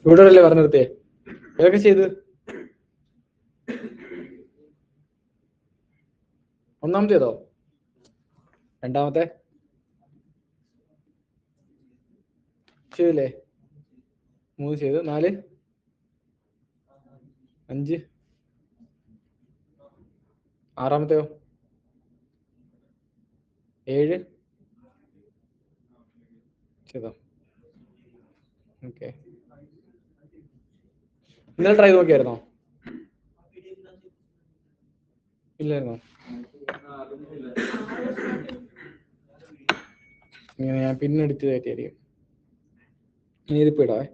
ഇവിടെ അല്ലേ പറഞ്ഞു നിർത്തിയേ? ഏതൊക്കെ ചെയ്ത്? ഒന്നാമത്തേതോ? രണ്ടാമത്തെ ചെയ്തില്ലേ? 3 ചെയ്ത്. 4 5 ആറാമത്തെയോ? 7 ചെയ്തോ? ഓക്കെ. ഇന്നലെ ട്രൈ നോക്കിയായിരുന്നോ? ഇല്ലായിരുന്നോ? ഞാൻ പിന്നെ എടുത്ത് കയറ്റിയായിരിക്കും. ഇനി ഇതിപ്പോ ഇടാവേ.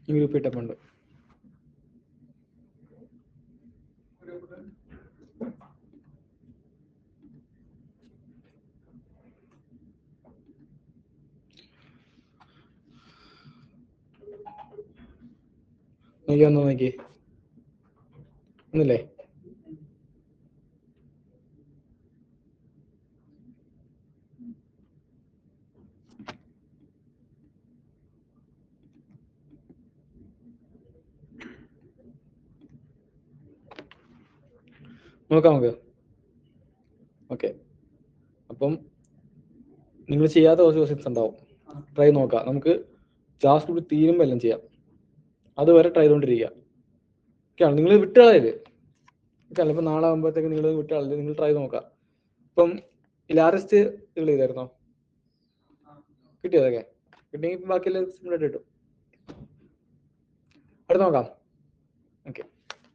ഈ ഗ്രൂപ്പ് ഇട്ടപ്പുണ്ട്. നോക്കി ഒന്നില്ലേ? നോക്കാം നമുക്ക്. ഓക്കെ, അപ്പം നിങ്ങൾ ചെയ്യാത്ത കുറച്ച് ക്വസ്റ്റ്യൻസ് ഉണ്ടാവും. ട്രൈ നോക്കാം. നമുക്ക് ജാവാസ്ക്രിപ്റ്റ് തീരുമ്പോൾ എല്ലാം ചെയ്യാം. അതുവരെ ട്രൈ ചെയ്തുകൊണ്ടിരിക്കുക. ഓക്കെയാണ്. നിങ്ങൾ വിട്ടുകളയത് ഓക്കെ അല്ല. ഇപ്പം നാളെ ആകുമ്പോഴത്തേക്ക് നിങ്ങൾ വിട്ടുകളത്. നിങ്ങൾ ട്രൈ നോക്കാം. ഇപ്പം ലാറസ്റ്റ് നിങ്ങൾ ചെയ്തായിരുന്നോ? കിട്ടിയതൊക്കെ കിട്ടിയെങ്കിൽ ബാക്കിയെല്ലാം സിമ്പിളായിട്ട് കിട്ടും. അടുത്ത് നോക്കാം. ഓക്കെ,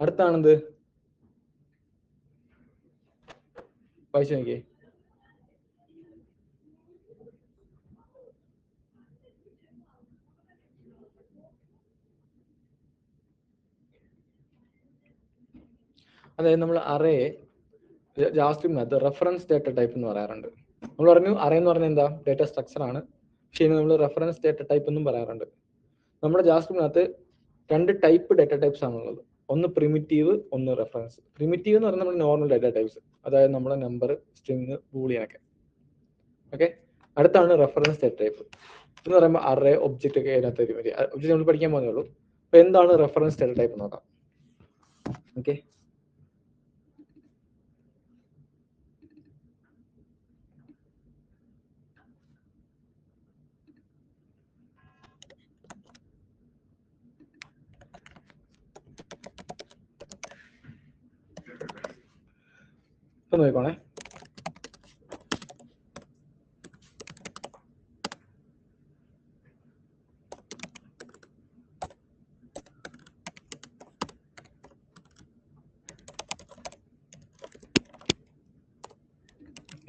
അടുത്താണെന്ത്? വായിച്ചു നോക്കിയേ. അതായത് നമ്മൾ അറേ ജാവാസ്ക്രിപ്റ്റിനകത്ത് റെഫറൻസ് ഡാറ്റ ടൈപ്പ് എന്ന് പറയാറുണ്ട്. നമ്മൾ പറഞ്ഞു അറേ എന്ന് പറഞ്ഞാൽ എന്താ? ഡാറ്റ സ്ട്രക്ചർ ആണ്. പക്ഷേ നമ്മൾ റെഫറൻസ് ഡാറ്റ ടൈപ്പ് എന്നും പറയാറുണ്ട്. നമ്മുടെ ജാവാസ്ക്രിപ്റ്റിനകത്ത് 2 ടൈപ്പ് ഡാറ്റ ടൈപ്സ് ആണുള്ളത്. ഒന്ന് പ്രിമിറ്റീവ്, ഒന്ന് റെഫറൻസ്. പ്രിമിറ്റീവ് എന്ന് പറഞ്ഞാൽ നമ്മുടെ നോർമൽ ഡാറ്റ ടൈപ്സ്, അതായത് നമ്മുടെ നമ്പർ, സ്ട്രിങ്, ബൂളിയനൊക്കെ. ഓക്കെ, അടുത്താണ് റെഫറൻസ് ഡാറ്റ ടൈപ്പ് എന്ന് പറയുമ്പോൾ അറേ, ഒബ്ജക്റ്റ് ഒക്കെ അതിനകത്ത് വരും. ഒബ്ജക്റ്റ് നമ്മൾ പഠിക്കാൻ പോകുന്നേ ഉള്ളൂ. അപ്പൊ എന്താണ് റെഫറൻസ് ഡാറ്റ ടൈപ്പ് നോക്കാം. ഓക്കെ, ഇപ്പൊ നോക്കണേ.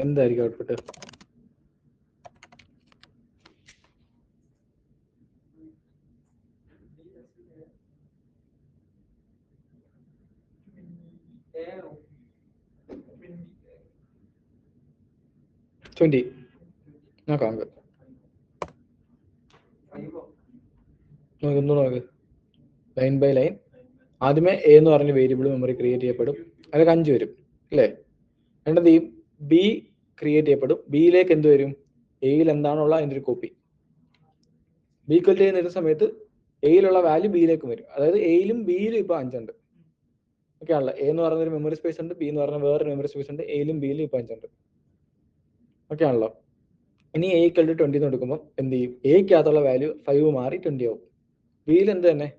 എന്തായിരിക്കും ഔട്ട്പുട്ട്? നോക്കാം നമുക്ക്. നോക്ക് ലൈൻ ബൈ ലൈൻ. ആദ്യമേ എ എന്ന് പറഞ്ഞ വേരിയബിൾ മെമ്മറി ക്രിയേറ്റ് ചെയ്യപ്പെടും. അതൊക്കെ 5 വരും അല്ലേ? രണ്ടത് ഈ ബി ക്രിയേറ്റ് ചെയ്യപ്പെടും. ബിയിലേക്ക് എന്ത് വരും? എയിൽ എന്താണുള്ള അതിൻ്റെ ഒരു കോപ്പി. ബി ഈക്വൽ ടു ചെയ്യുന്ന സമയത്ത് എയിലുള്ള വാല്യൂ ബിയിലേക്ക് വരും. അതായത് എയിലും ബിയിലും ഇപ്പൊ 5 ഉണ്ട്. ഓക്കെ ആണല്ലോ. എ എന്ന് പറയുന്ന ഒരു മെമ്മറി സ്പേസ് ഉണ്ട്, ബി എന്ന് പറഞ്ഞ വേറൊരു മെമ്മറി സ്പേസ് ഉണ്ട്, എയിലും ബിയിലും ഇപ്പൊ 5 ഉണ്ട്. ഓക്കെ ആണല്ലോ. ഇനി എ ഈക്വൽ ടു 20 എന്ന് എടുക്കുമ്പോൾ എന്ത് ചെയ്യും? എക്കകത്തുള്ള വാല്യൂ 5 മാറി 20 ആവും. ബിയിൽ എന്ത് തന്നെ?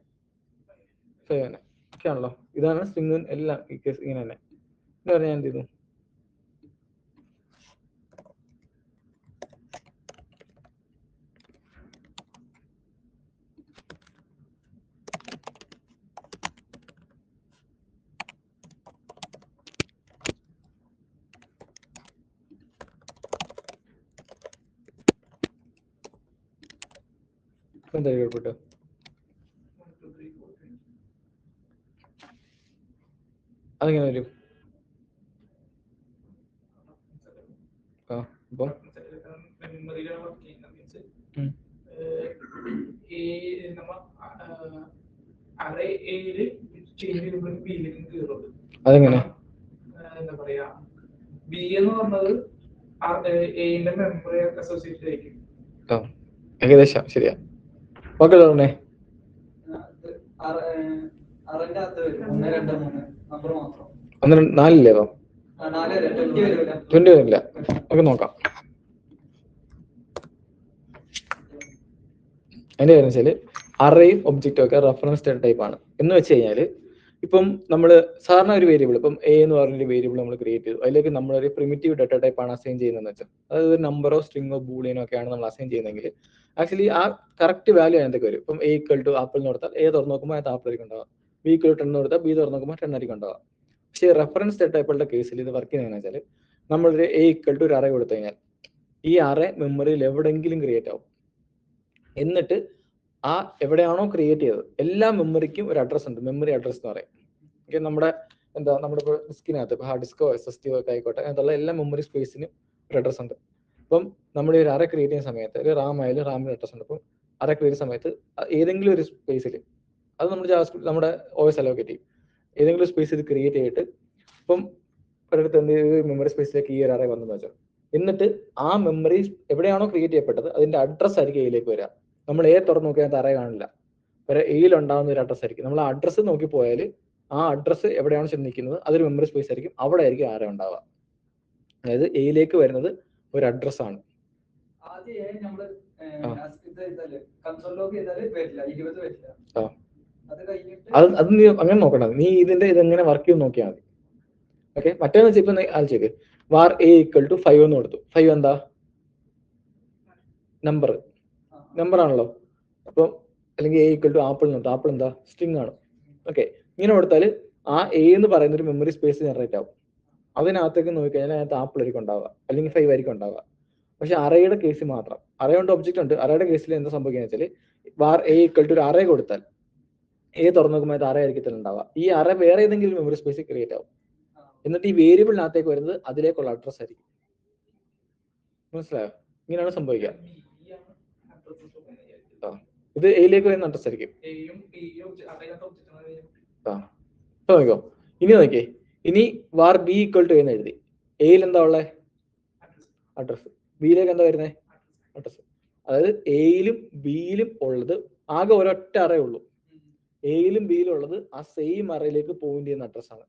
5 തന്നെ. ഓക്കെ ആണല്ലോ. ഇതാണ് സ്ട്രിംഗ് എല്ലാം ഈ കേസ് ഇങ്ങനെ തന്നെ. എന്ന് പറഞ്ഞാൽ എന്ത് ചെയ്തു? എന്താ കേൾക്കട്ടെ? അതെങ്ങനെ വരും? അപ്പം അതെങ്ങനെ? എന്താ പറയാ, ബി എന്ന് പറഞ്ഞത് എന്റെ മെമ്മറി അസോസിയേറ്റഡ് ആയിരിക്കും. ഏകദേശം ശരിയാ. ഓക്കെ പറഞ്ഞേ. ഒന്ന് 4 അപ്പൊ 20 വരില്ല. നമുക്ക് നോക്കാം. അതിന്റെ കാര്യം വെച്ചാല് അറേയും ഒബ്ജക്റ്റും ഒക്കെ റെഫറൻസ് ഡേറ്റ ടൈപ്പ് ആണ്. എന്ന് വെച്ച് കഴിഞ്ഞാൽ ഇപ്പം നമ്മൾ സാധാരണ ഒരു വേരിയബിൾ, ഇപ്പം എ എന്ന് പറഞ്ഞൊരു വേരിയബിൾ നമ്മൾ ക്രിയേറ്റ് ചെയ്തു, അതിലേക്ക് നമ്മളൊരു പ്രിമിറ്റീവ് ഡേറ്റ ടൈപ്പ് ആണ് അസൈൻ ചെയ്യുന്നതെന്ന് വെച്ചാൽ, അതായത് ഒരു നമ്പറോ സ്ട്രിങ്ങോ ബൂളിയനോ ഒക്കെയാണ് നമ്മൾ അസൈൻ ചെയ്യുന്നതെങ്കിൽ ആക്ച്വലി ആ കറക്റ്റ് വാല്യൂ എന്തൊക്കെ വരും? ഇപ്പം എ ഈക്വൽ ടു ആപ്പിൾ എന്ന് കൊടുത്താൽ എ തുറന്ന് നോക്കുമ്പോൾ അത് ആപ്പിൾ ആയിരിക്കും ഉണ്ടാവുക. ബി ഈക്വൽ ടു 10 എന്ന് കൊടുത്താൽ ബി തുറന്ന് നോക്കുമ്പോൾ 10 ആയിരിക്കും ഉണ്ടാവുക. പക്ഷേ റെഫറൻസ് ഡേറ്റ ടൈപ്പുകളുടെ കേസിൽ ഇത് വർക്ക് ചെയ്യുന്നതെന്ന് വെച്ചാൽ നമ്മളൊരു എ ഈക്വൽ ടു ഒരു അറേ കൊടുത്തു കഴിഞ്ഞാൽ ഈ അറേ മെമ്മറിയിൽ എവിടെയെങ്കിലും ക്രിയേറ്റ് ആവും. എന്നിട്ട് ആ എവിടെയാണോ ക്രിയേറ്റ് ചെയ്തത് എല്ലാ മെമ്മറിക്കും ഒരു അഡ്രസ് ഉണ്ട്, മെമ്മറി അഡ്രസ് എന്ന് പറയും. ഓക്കെ, നമ്മുടെ എന്താ നമ്മുടെ ഇപ്പോൾ ഡിസ്കിനകത്ത് ഇപ്പോൾ ഹാർഡ് ഡിസ്കോ SSD ഒക്കെ ആയിക്കോട്ടെ, അങ്ങനത്തുള്ള എല്ലാ മെമ്മറി സ്പേസിനും ഒരു അഡ്രസ് ഉണ്ട്. അപ്പം നമ്മൾ ഒരു അറേ ക്രിയേറ്റ് ചെയ്യുന്ന സമയത്ത് ഒരു റാം ആയാലും റാമിന് അഡ്രസ് ഉണ്ട്. അപ്പം അറേ ക്രിയേറ്റ് ചെയ്യുന്ന സമയത്ത് ഏതെങ്കിലും ഒരു സ്പേസിൽ അത് നമ്മുടെ OS അലോക്കേറ്റ് ചെയ്യും. ഏതെങ്കിലും ഒരു സ്പേസ് ഇത് ക്രിയേറ്റ് ചെയ്തിട്ട് ഇപ്പം ഒരിടത്ത് എന്തെങ്കിലും മെമ്മറി സ്പേസിലേക്ക് ഈ ഒരു അറേ വന്നെന്ന് വെച്ചാൽ, എന്നിട്ട് ആ മെമ്മറി എവിടെയാണോ ക്രിയേറ്റ് ചെയ്യപ്പെട്ടത് അതിന്റെ അഡ്രസ് ആയിരിക്കും എയിലേക്ക് വരിക. നമ്മൾ എ തുറന്ന് നോക്കിയാൽ അറേ കാണില്ല, ഒരു എയിൽ ഉണ്ടാകുന്ന ഒരു അഡ്രസ് ആയിരിക്കും. നമ്മൾ ആ അഡ്രസ്സ് നോക്കി പോയാൽ ആ അഡ്രസ്സ് എവിടെയാണ് ചെന്ന് നിൽക്കുന്നത് അതൊരു മെമ്മറി സ്പേസ് ആയിരിക്കും, അവിടെ ആയിരിക്കും അറേ ഉണ്ടാവുക. അതായത് എയിലേക്ക് വരുന്നത് ഒരു അഡ്രസ് ആണ്. അത് നീ അങ്ങനെ നോക്കണം, നീ ഇതെങ്ങനെ വർക്ക് ചെയ്ത് നോക്കിയാൽ മതി. ഓക്കെ, മറ്റേന്ന് വെച്ചാൽ ഇപ്പൊ ആലോചിക്ക്, വാർ എ ഈക്വൽ ടു 5 എന്ന് കൊടുത്തു. 5 എന്താ? നമ്പർ ആണല്ലോ. അപ്പം അല്ലെങ്കിൽ എ ഈക്വൽ ടു ആപ്പിൾ എന്ന് കൊടുത്തു. ആപ്പിൾ എന്താ? സ്ട്രിംഗ് ആണ്. ഓക്കെ, ഇങ്ങനെ കൊടുത്താൽ ആ എ എന്ന് പറയുന്ന ഒരു മെമ്മറി സ്പേസ് ജനറേറ്റ് ആവും. അതിനകത്തേക്ക് നോക്കിക്കഴിഞ്ഞാൽ അതിനകത്ത് ആപ്പിൾ ആയിരിക്കും ഉണ്ടാവുക, അല്ലെങ്കിൽ 5 ആയിരിക്കും ഉണ്ടാവുക. പക്ഷെ അറേയുടെ കേസിൽ മാത്രം, അറേയുടെ ഒബ്ജക്റ്റ് ഉണ്ട്, അറേയുടെ കേസിൽ എന്താ സംഭവിക്കുക വെച്ചാൽ വാർ എ ഈക്വൽ ടു ഒരു അറേ കൊടുത്താൽ എ തുറന്നു നോക്കുമ്പോൾ അത് അറേ ആയിരിക്കും ഉണ്ടാവുക. ഈ അറേ വേറെ ഏതെങ്കിലും മെമ്മറി സ്പേസിൽ ക്രിയേറ്റ് ആവും. എന്നിട്ട് ഈ വേരിയബിളിനകത്തേക്ക് വരുന്നത് അതിലേക്കുള്ള അഡ്രസ് ആയിരിക്കും. മനസ്സിലായോ? ഇങ്ങനെയാണ് സംഭവിക്കുക. ഇത് എയിലേക്ക് വരുന്ന അഡ്രസ് ആയിരിക്കും. നോക്കോ, ഇനി നോക്കിയേ, ഇനി വാർ ബി ഈക്വൽ ടു എന്ന് എഴുതി. എയിൽ എന്താ ഉള്ളത്? അഡ്രസ്. ബിയിലേക്ക് എന്താ വരുന്നത്? അഡ്രസ്. അതായത് എയിലും ബിയിലും ഉള്ളത് ആകെ ഒരൊറ്റ അറേ ഉള്ളൂ. എയിലും ബിയിലും ഉള്ളത് ആ സെയിം അറയിലേക്ക് പോയിന്റ് ചെയ്യുന്ന അഡ്രസ്സാണ്.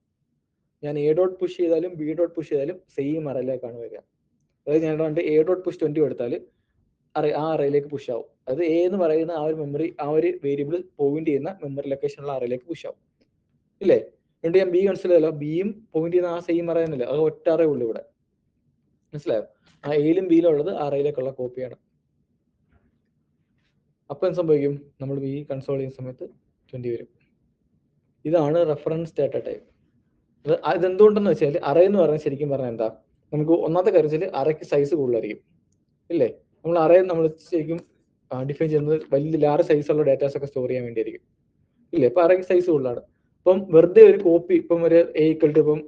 ഞാൻ എ ഡോട്ട് പുഷ് ചെയ്താലും ബി ഡോട്ട് പുഷ് ചെയ്താലും സെയിം അറയിലേക്കാണ് വരിക. അതായത് ഞാൻ എ ഡോട്ട് പുഷ് 20 എടുത്താൽ ആ അറയിലേക്ക് പുഷ് ആവും. അത് എ എന്ന് പറയുന്ന ആ ഒരു മെമ്മറി, ആ ഒരു വേരിയബിൾ പോയിന്റ് ചെയ്യുന്ന മെമ്മറി ലൊക്കേഷനുള്ള അറയിലേക്ക് പുഷ് ആവും, ഇല്ലേ? എന്നിട്ട് ഞാൻ ബി കൺസിഡർ ചെയ്തല്ലോ, ബിയും പോയിന്റ് ചെയ്യുന്ന ആ സെയിം അറ തന്നെയല്ലേ, അത് ഒറ്റ അറേ ഉള്ളൂ ഇവിടെ. മനസ്സിലായോ? ആ എയിലും ബിയിലും ഉള്ളത് ആ അറയിലേക്കുള്ള കോപ്പിയാണ്. അപ്പൊ എന്ത് സംഭവിക്കും? നമ്മൾ ബി കൺസോൾ ചെയ്യുന്ന സമയത്ത് 20 വരും. ഇതാണ് റെഫറൻസ് ഡാറ്റ ടൈപ്പ്. ഇതെന്തുകൊണ്ടെന്ന് വെച്ചാൽ അറേ എന്ന് പറഞ്ഞാൽ ശരിക്കും പറഞ്ഞാൽ എന്താ, നമുക്ക് ഒന്നാമത്തെ കാര്യം വെച്ചാൽ അറേക്ക് സൈസ് കൂടുതലായിരിക്കും, ഇല്ലേ? നമ്മൾ അറേ നമ്മൾ ശരിക്കും ഡിഫൈൻ ചെയ്യുന്നത് വലിയ ലാർജ് സൈസുള്ള ഡാറ്റാസ് ഒക്കെ സ്റ്റോർ ചെയ്യാൻ വേണ്ടിയായിരിക്കും, ഇല്ലേ? അപ്പൊ അറേക്ക് സൈസ് കൂടുതലാണ്. ഇപ്പം വെറുതെ ഒരു കോപ്പി, ഇപ്പം ഒരു എ ഈക്വൽ ടു ഇപ്പം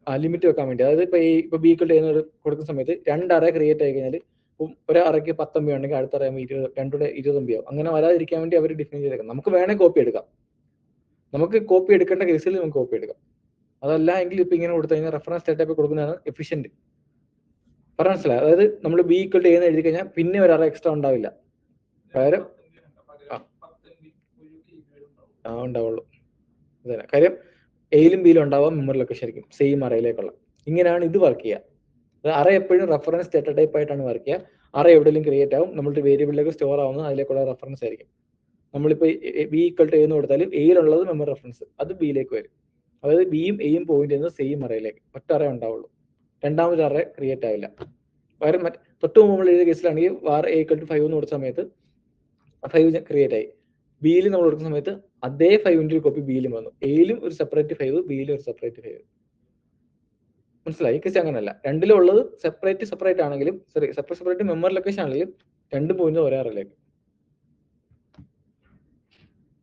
ലിമിറ്റ് വെക്കാൻ വേണ്ടി, അതായത് ഇപ്പൊ ബി ഈക്വൽ ടു കൊടുക്കുന്ന സമയത്ത് 2 അറേ ക്രിയേറ്റ് ആയി കഴിഞ്ഞാൽ ഇപ്പം ഒരു അറയ്ക്ക് 10 MB ഉണ്ടെങ്കിൽ അടുത്ത അറേ 20 MB ആവും. അങ്ങനെ വരാതിരിക്കാൻ വേണ്ടി അവർ ഡിഫൈൻ ചെയ്തേക്കാം. നമുക്ക് വേണേൽ കോപ്പി എടുക്കാം, നമുക്ക് കോപ്പി എടുക്കേണ്ട കേസിൽ നമുക്ക് കോപ്പി എടുക്കാം. അതല്ല എങ്കിൽ ഇപ്പൊ ഇങ്ങനെ കൊടുത്തു കഴിഞ്ഞാൽ റെഫറൻസ് ഡാറ്റ ടൈപ്പ് കൊടുക്കുന്നതാണ് എഫിഷ്യന്റ്. മനസ്സിലായി? അതായത് നമ്മൾ ബി ഈക്വൽ ടു എന്ന് എഴുതി കഴിഞ്ഞാൽ പിന്നെ ഒരു അറേ എക്സ്ട്രാ ഉണ്ടാവില്ല, പകരം ഉണ്ടാവുള്ളൂ. അതെ, കാര്യം എയിലും ബിയിലും ഉണ്ടാവാം മെമ്മറി ലൊക്കേഷൻ ആയിരിക്കും സെയിം അറയിലേക്കുള്ള. ഇങ്ങനെയാണ് ഇത് വർക്ക് ചെയ്യുക. അറ എപ്പോഴും റെഫറൻസ് ഡേറ്റ ടൈപ്പ് ആയിട്ടാണ് വർക്ക് ചെയ്യുക. അറ എവിടെയെങ്കിലും ക്രിയേറ്റ് ആവും, നമ്മളുടെ വേരിയബിളിലേക്ക് സ്റ്റോർ ആവുന്നത് അതിലേക്കുള്ള റെഫറൻസ് ആയിരിക്കും. നമ്മളിപ്പോൾ ബി ഈക്വൽ ടു എന്ന് കൊടുത്താലും എയിലുള്ളത് മെമ്മറി റെഫറൻസ് അത് ബിയിലേക്ക് വരും. അതായത് ബിയും എയും പോയിന്റ് ചെയ്യുന്നത് സെയിം അറയിലേക്ക്, ഒറ്റ അറ ഉണ്ടാവുള്ളൂ, രണ്ടാമതൊരു അറ ക്രിയേറ്റ് ആവില്ല. പകരം തൊട്ട് മുമ്പ് നമ്മൾ എഴുതിയ കേസിലാണെങ്കിൽ വാർ എ ഈക്വൽ ടു 5 എന്ന് കൊടുത്ത സമയത്ത് 5 ക്രിയേറ്റ് ആയി. ബിയിൽ നമ്മൾ കൊടുക്കുന്ന സമയത്ത് അതേ 5ന്റെ ഒരു കോപ്പി ബിയിലും വന്നു. എയിലും ഒരു സെപ്പറേറ്റ് 5, ബിയിലും ഒരു സെപ്പറേറ്റ് 5. മനസ്സിലായി? ഈ കേസ് അങ്ങനല്ല, രണ്ടിലും ഉള്ളത് സെപ്പറേറ്റ് ആണെങ്കിലും സെപ്പറേറ്റ് മെമ്മറി ലൊക്കേഷൻ ആണെങ്കിലും രണ്ടും പോയിന്റ് ഒരേ അറയിലേക്ക്.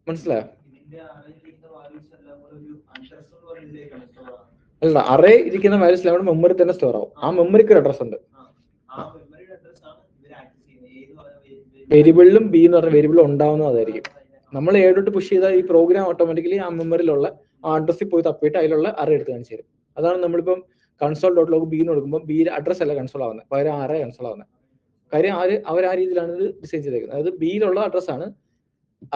മനസ്സിലായോ? അല്ല, അറേ ഇരിക്കുന്ന വാല്യൂസ് എല്ലാം കൂടെ മെമ്മറി തന്നെ സ്റ്റോർ ആവും. ആ മെമ്മറിക്ക് ഒരു അഡ്രസ് ഉണ്ട്. വേരിയബിളിലും ബി എന്ന് പറഞ്ഞ വേരിയബിൾ ഉണ്ടാവുന്നത് അതായിരിക്കും. നമ്മൾ ഏടോട്ട് പുഷ് ചെയ്താൽ ഈ പ്രോഗ്രാം ഓട്ടോമാറ്റിക്കലി ആ മെമ്മറിയിലുള്ള ആ അഡ്രസ്സിൽ പോയി തപ്പിയിട്ട് അതിലുള്ള അറേ എടുത്ത് കാണിച്ചു തരും. അതാണ് നമ്മളിപ്പം കൺസോൾ ഡോട്ട് ലോഗ് ബി എന്ന് കൊടുക്കുമ്പോൾ ബി അഡ്രസ് അല്ല കൺസോൾ ആവുന്നത്, പകരം അറേ കൺസോൾ ആവുന്നത്. കാര്യം അവർ ആ രീതിയിലാണ് ഇത് ഡിസൈൻ ചെയ്തേക്കുന്നത്. അതായത് ബിയിലുള്ള അഡ്രസ്സാണ്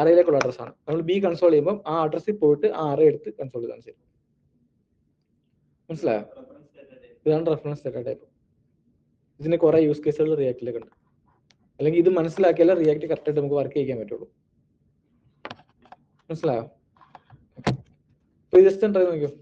അറയിലേക്കുള്ള അഡ്രസ്സാണ്. നമ്മൾ ബി കൺസോൾ ചെയ്യുമ്പോൾ ആ അഡ്രസ്സിൽ പോയിട്ട് ആ അറേ എടുത്ത് കൺസോൾ ചെയ്ത് കാണിച്ചു തരും. മനസ്സിലായോ? ഇതാണ് റെഫറൻസ് ഡേറ്റ ടൈപ്പ്. ഇതിന് കുറെ യൂസ് കേസുകൾ റിയാക്റ്റിലേക്ക് ഉണ്ട്. അല്ലെങ്കിൽ ഇത് മനസ്സിലാക്കിയാലേ റിയാക്ട് കറക്റ്റായിട്ട് നമുക്ക് വർക്ക് ചെയ്യാൻ പറ്റുള്ളൂ. മനസ്സിലായോ? ജസ്റ്റ് ട്രൈ നോക്കിയോ.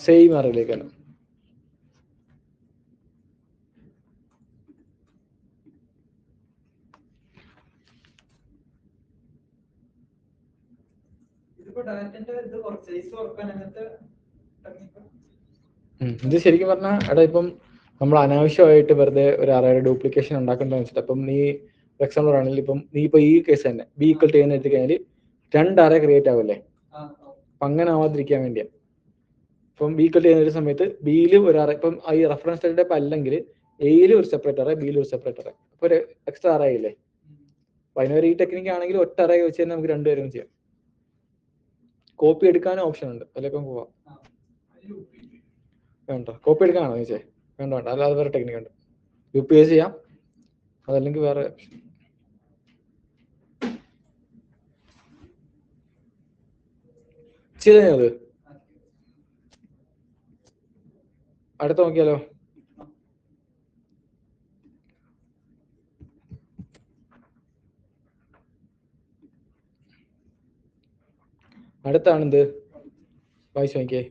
സെയിം അറിയിലേക്കാണ്. ഇത് ശരിക്കും പറഞ്ഞാൽ എടാ ഇപ്പം നമ്മൾ അനാവശ്യമായിട്ട് വെറുതെ ഒരു അറയുടെ ഡ്യൂപ്ലിക്കേഷൻ ഉണ്ടാക്കണ്ടെന്ന് വെച്ചിട്ട്, അപ്പം നീ എക്സാമ്പിൾ ആണെങ്കിൽ ഇപ്പം നീ ഇപ്പൊ ഈ കേസ് തന്നെ ബി ഈക്വൽ ടു എടുത്തു കഴിഞ്ഞാൽ 2 അറേ ക്രിയേറ്റ് ആവില്ലേ? അപ്പൊ അങ്ങനെ ആവാതിരിക്കാൻ വേണ്ടിയാണ്. ഇപ്പം ബി ഈക്വൽ ചെയ്യുന്ന ഒരു സമയത്ത് ബിയിൽ ഒരു അറേ, ഇപ്പം ഈ റെഫറൻസ് ഡേറ്റ ടൈപ്പ് അല്ലെങ്കിൽ എയിലും ഒരു സെപ്പറേറ്റ് അറേ ബിയിലും ഒരു സെപ്പറേറ്റ് അറേ, അപ്പൊ ഒരു എക്സ്ട്രാ അറേ ഇല്ലേ? അപ്പൊ അതിനൊരു ഈ ടെക്നിക്ക് ആണെങ്കിൽ ഒറ്റ അറേ വെച്ച് തന്നെ നമുക്ക് രണ്ടുപേരും ചെയ്യാം. കോപ്പി എടുക്കാനും ഓപ്ഷൻ ഉണ്ട്, അതിലേക്കും പോവാം. വേണ്ട, കോപ്പി എടുക്കാനാണോ ചോദിച്ചേ? വേണ്ട വേണ്ട, അല്ലാതെ വേറെ ടെക്നിക്ക് ഉണ്ട്. UPS ചെയ്യാം, അതല്ലെങ്കിൽ വേറെ ചെയ്തത്. അടുത്ത നോക്കിയാലോ? അടുത്താണെന്ത്? വായിച്ചു നോക്കിയേ.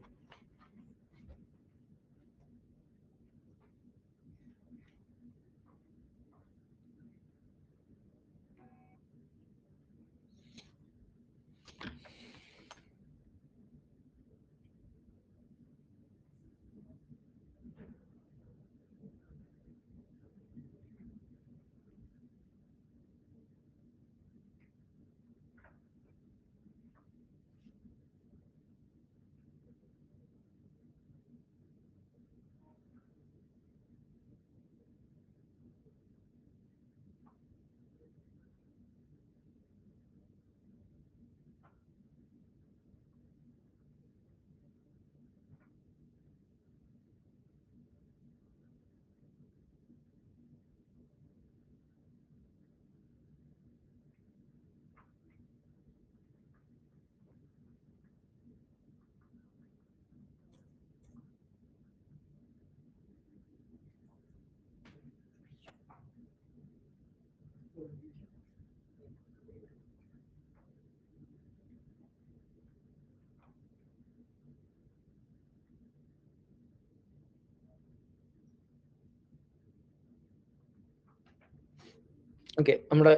ഓക്കെ, നമ്മുടെ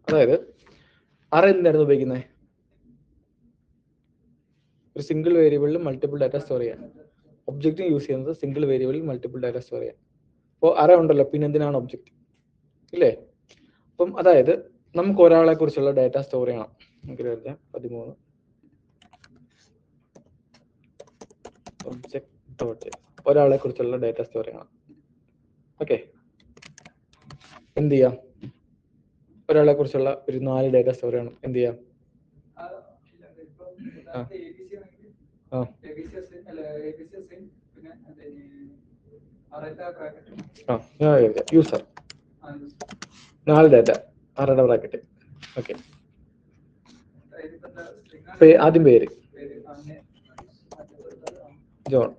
അതായത് അറേ എന്തായിരുന്നു ഉപയോഗിക്കുന്നത്? ഒരു സിംഗിൾ വേരിയബിളിൽ മൾട്ടിപ്പിൾ ഡാറ്റ സ്റ്റോർ ചെയ്യാൻ. ഒബ്ജക്റ്റ് യൂസ് ചെയ്യുന്നത് സിംഗിൾ വേരിയബിളിൽ മൾട്ടിപ്പിൾ ഡാറ്റ സ്റ്റോർ ചെയ്യാൻ. അപ്പോൾ അറേ ഉണ്ടല്ലോ, പിന്നെ എന്തിനാണ് ഒബ്ജക്റ്റ് ഇല്ലേ? അപ്പം അതായത് നമുക്ക് ഒരാളെ കുറിച്ചുള്ള ഡാറ്റ സ്റ്റോർ ചെയ്യണം. നമുക്ക് 13 ഒബ്ജക്റ്റ് ഡോട്ട് ഒരാളെ കുറിച്ചുള്ള ഡാറ്റ സ്റ്റോർ ചെയ്യണം. ഓക്കെ, എന്ത് ചെയ്യാം? ഒരാളെ കുറിച്ചുള്ള ഒരു 4 ഡാറ്റ സ്റ്റോർ ചെയ്യണം. എന്ത് ചെയ്യാം? യൂസർ 4 ഡാറ്റ, ആരുടെ ബ്രാക്കറ്റ്. ഓക്കെ, ആദ്യം പേര് ജോൺ,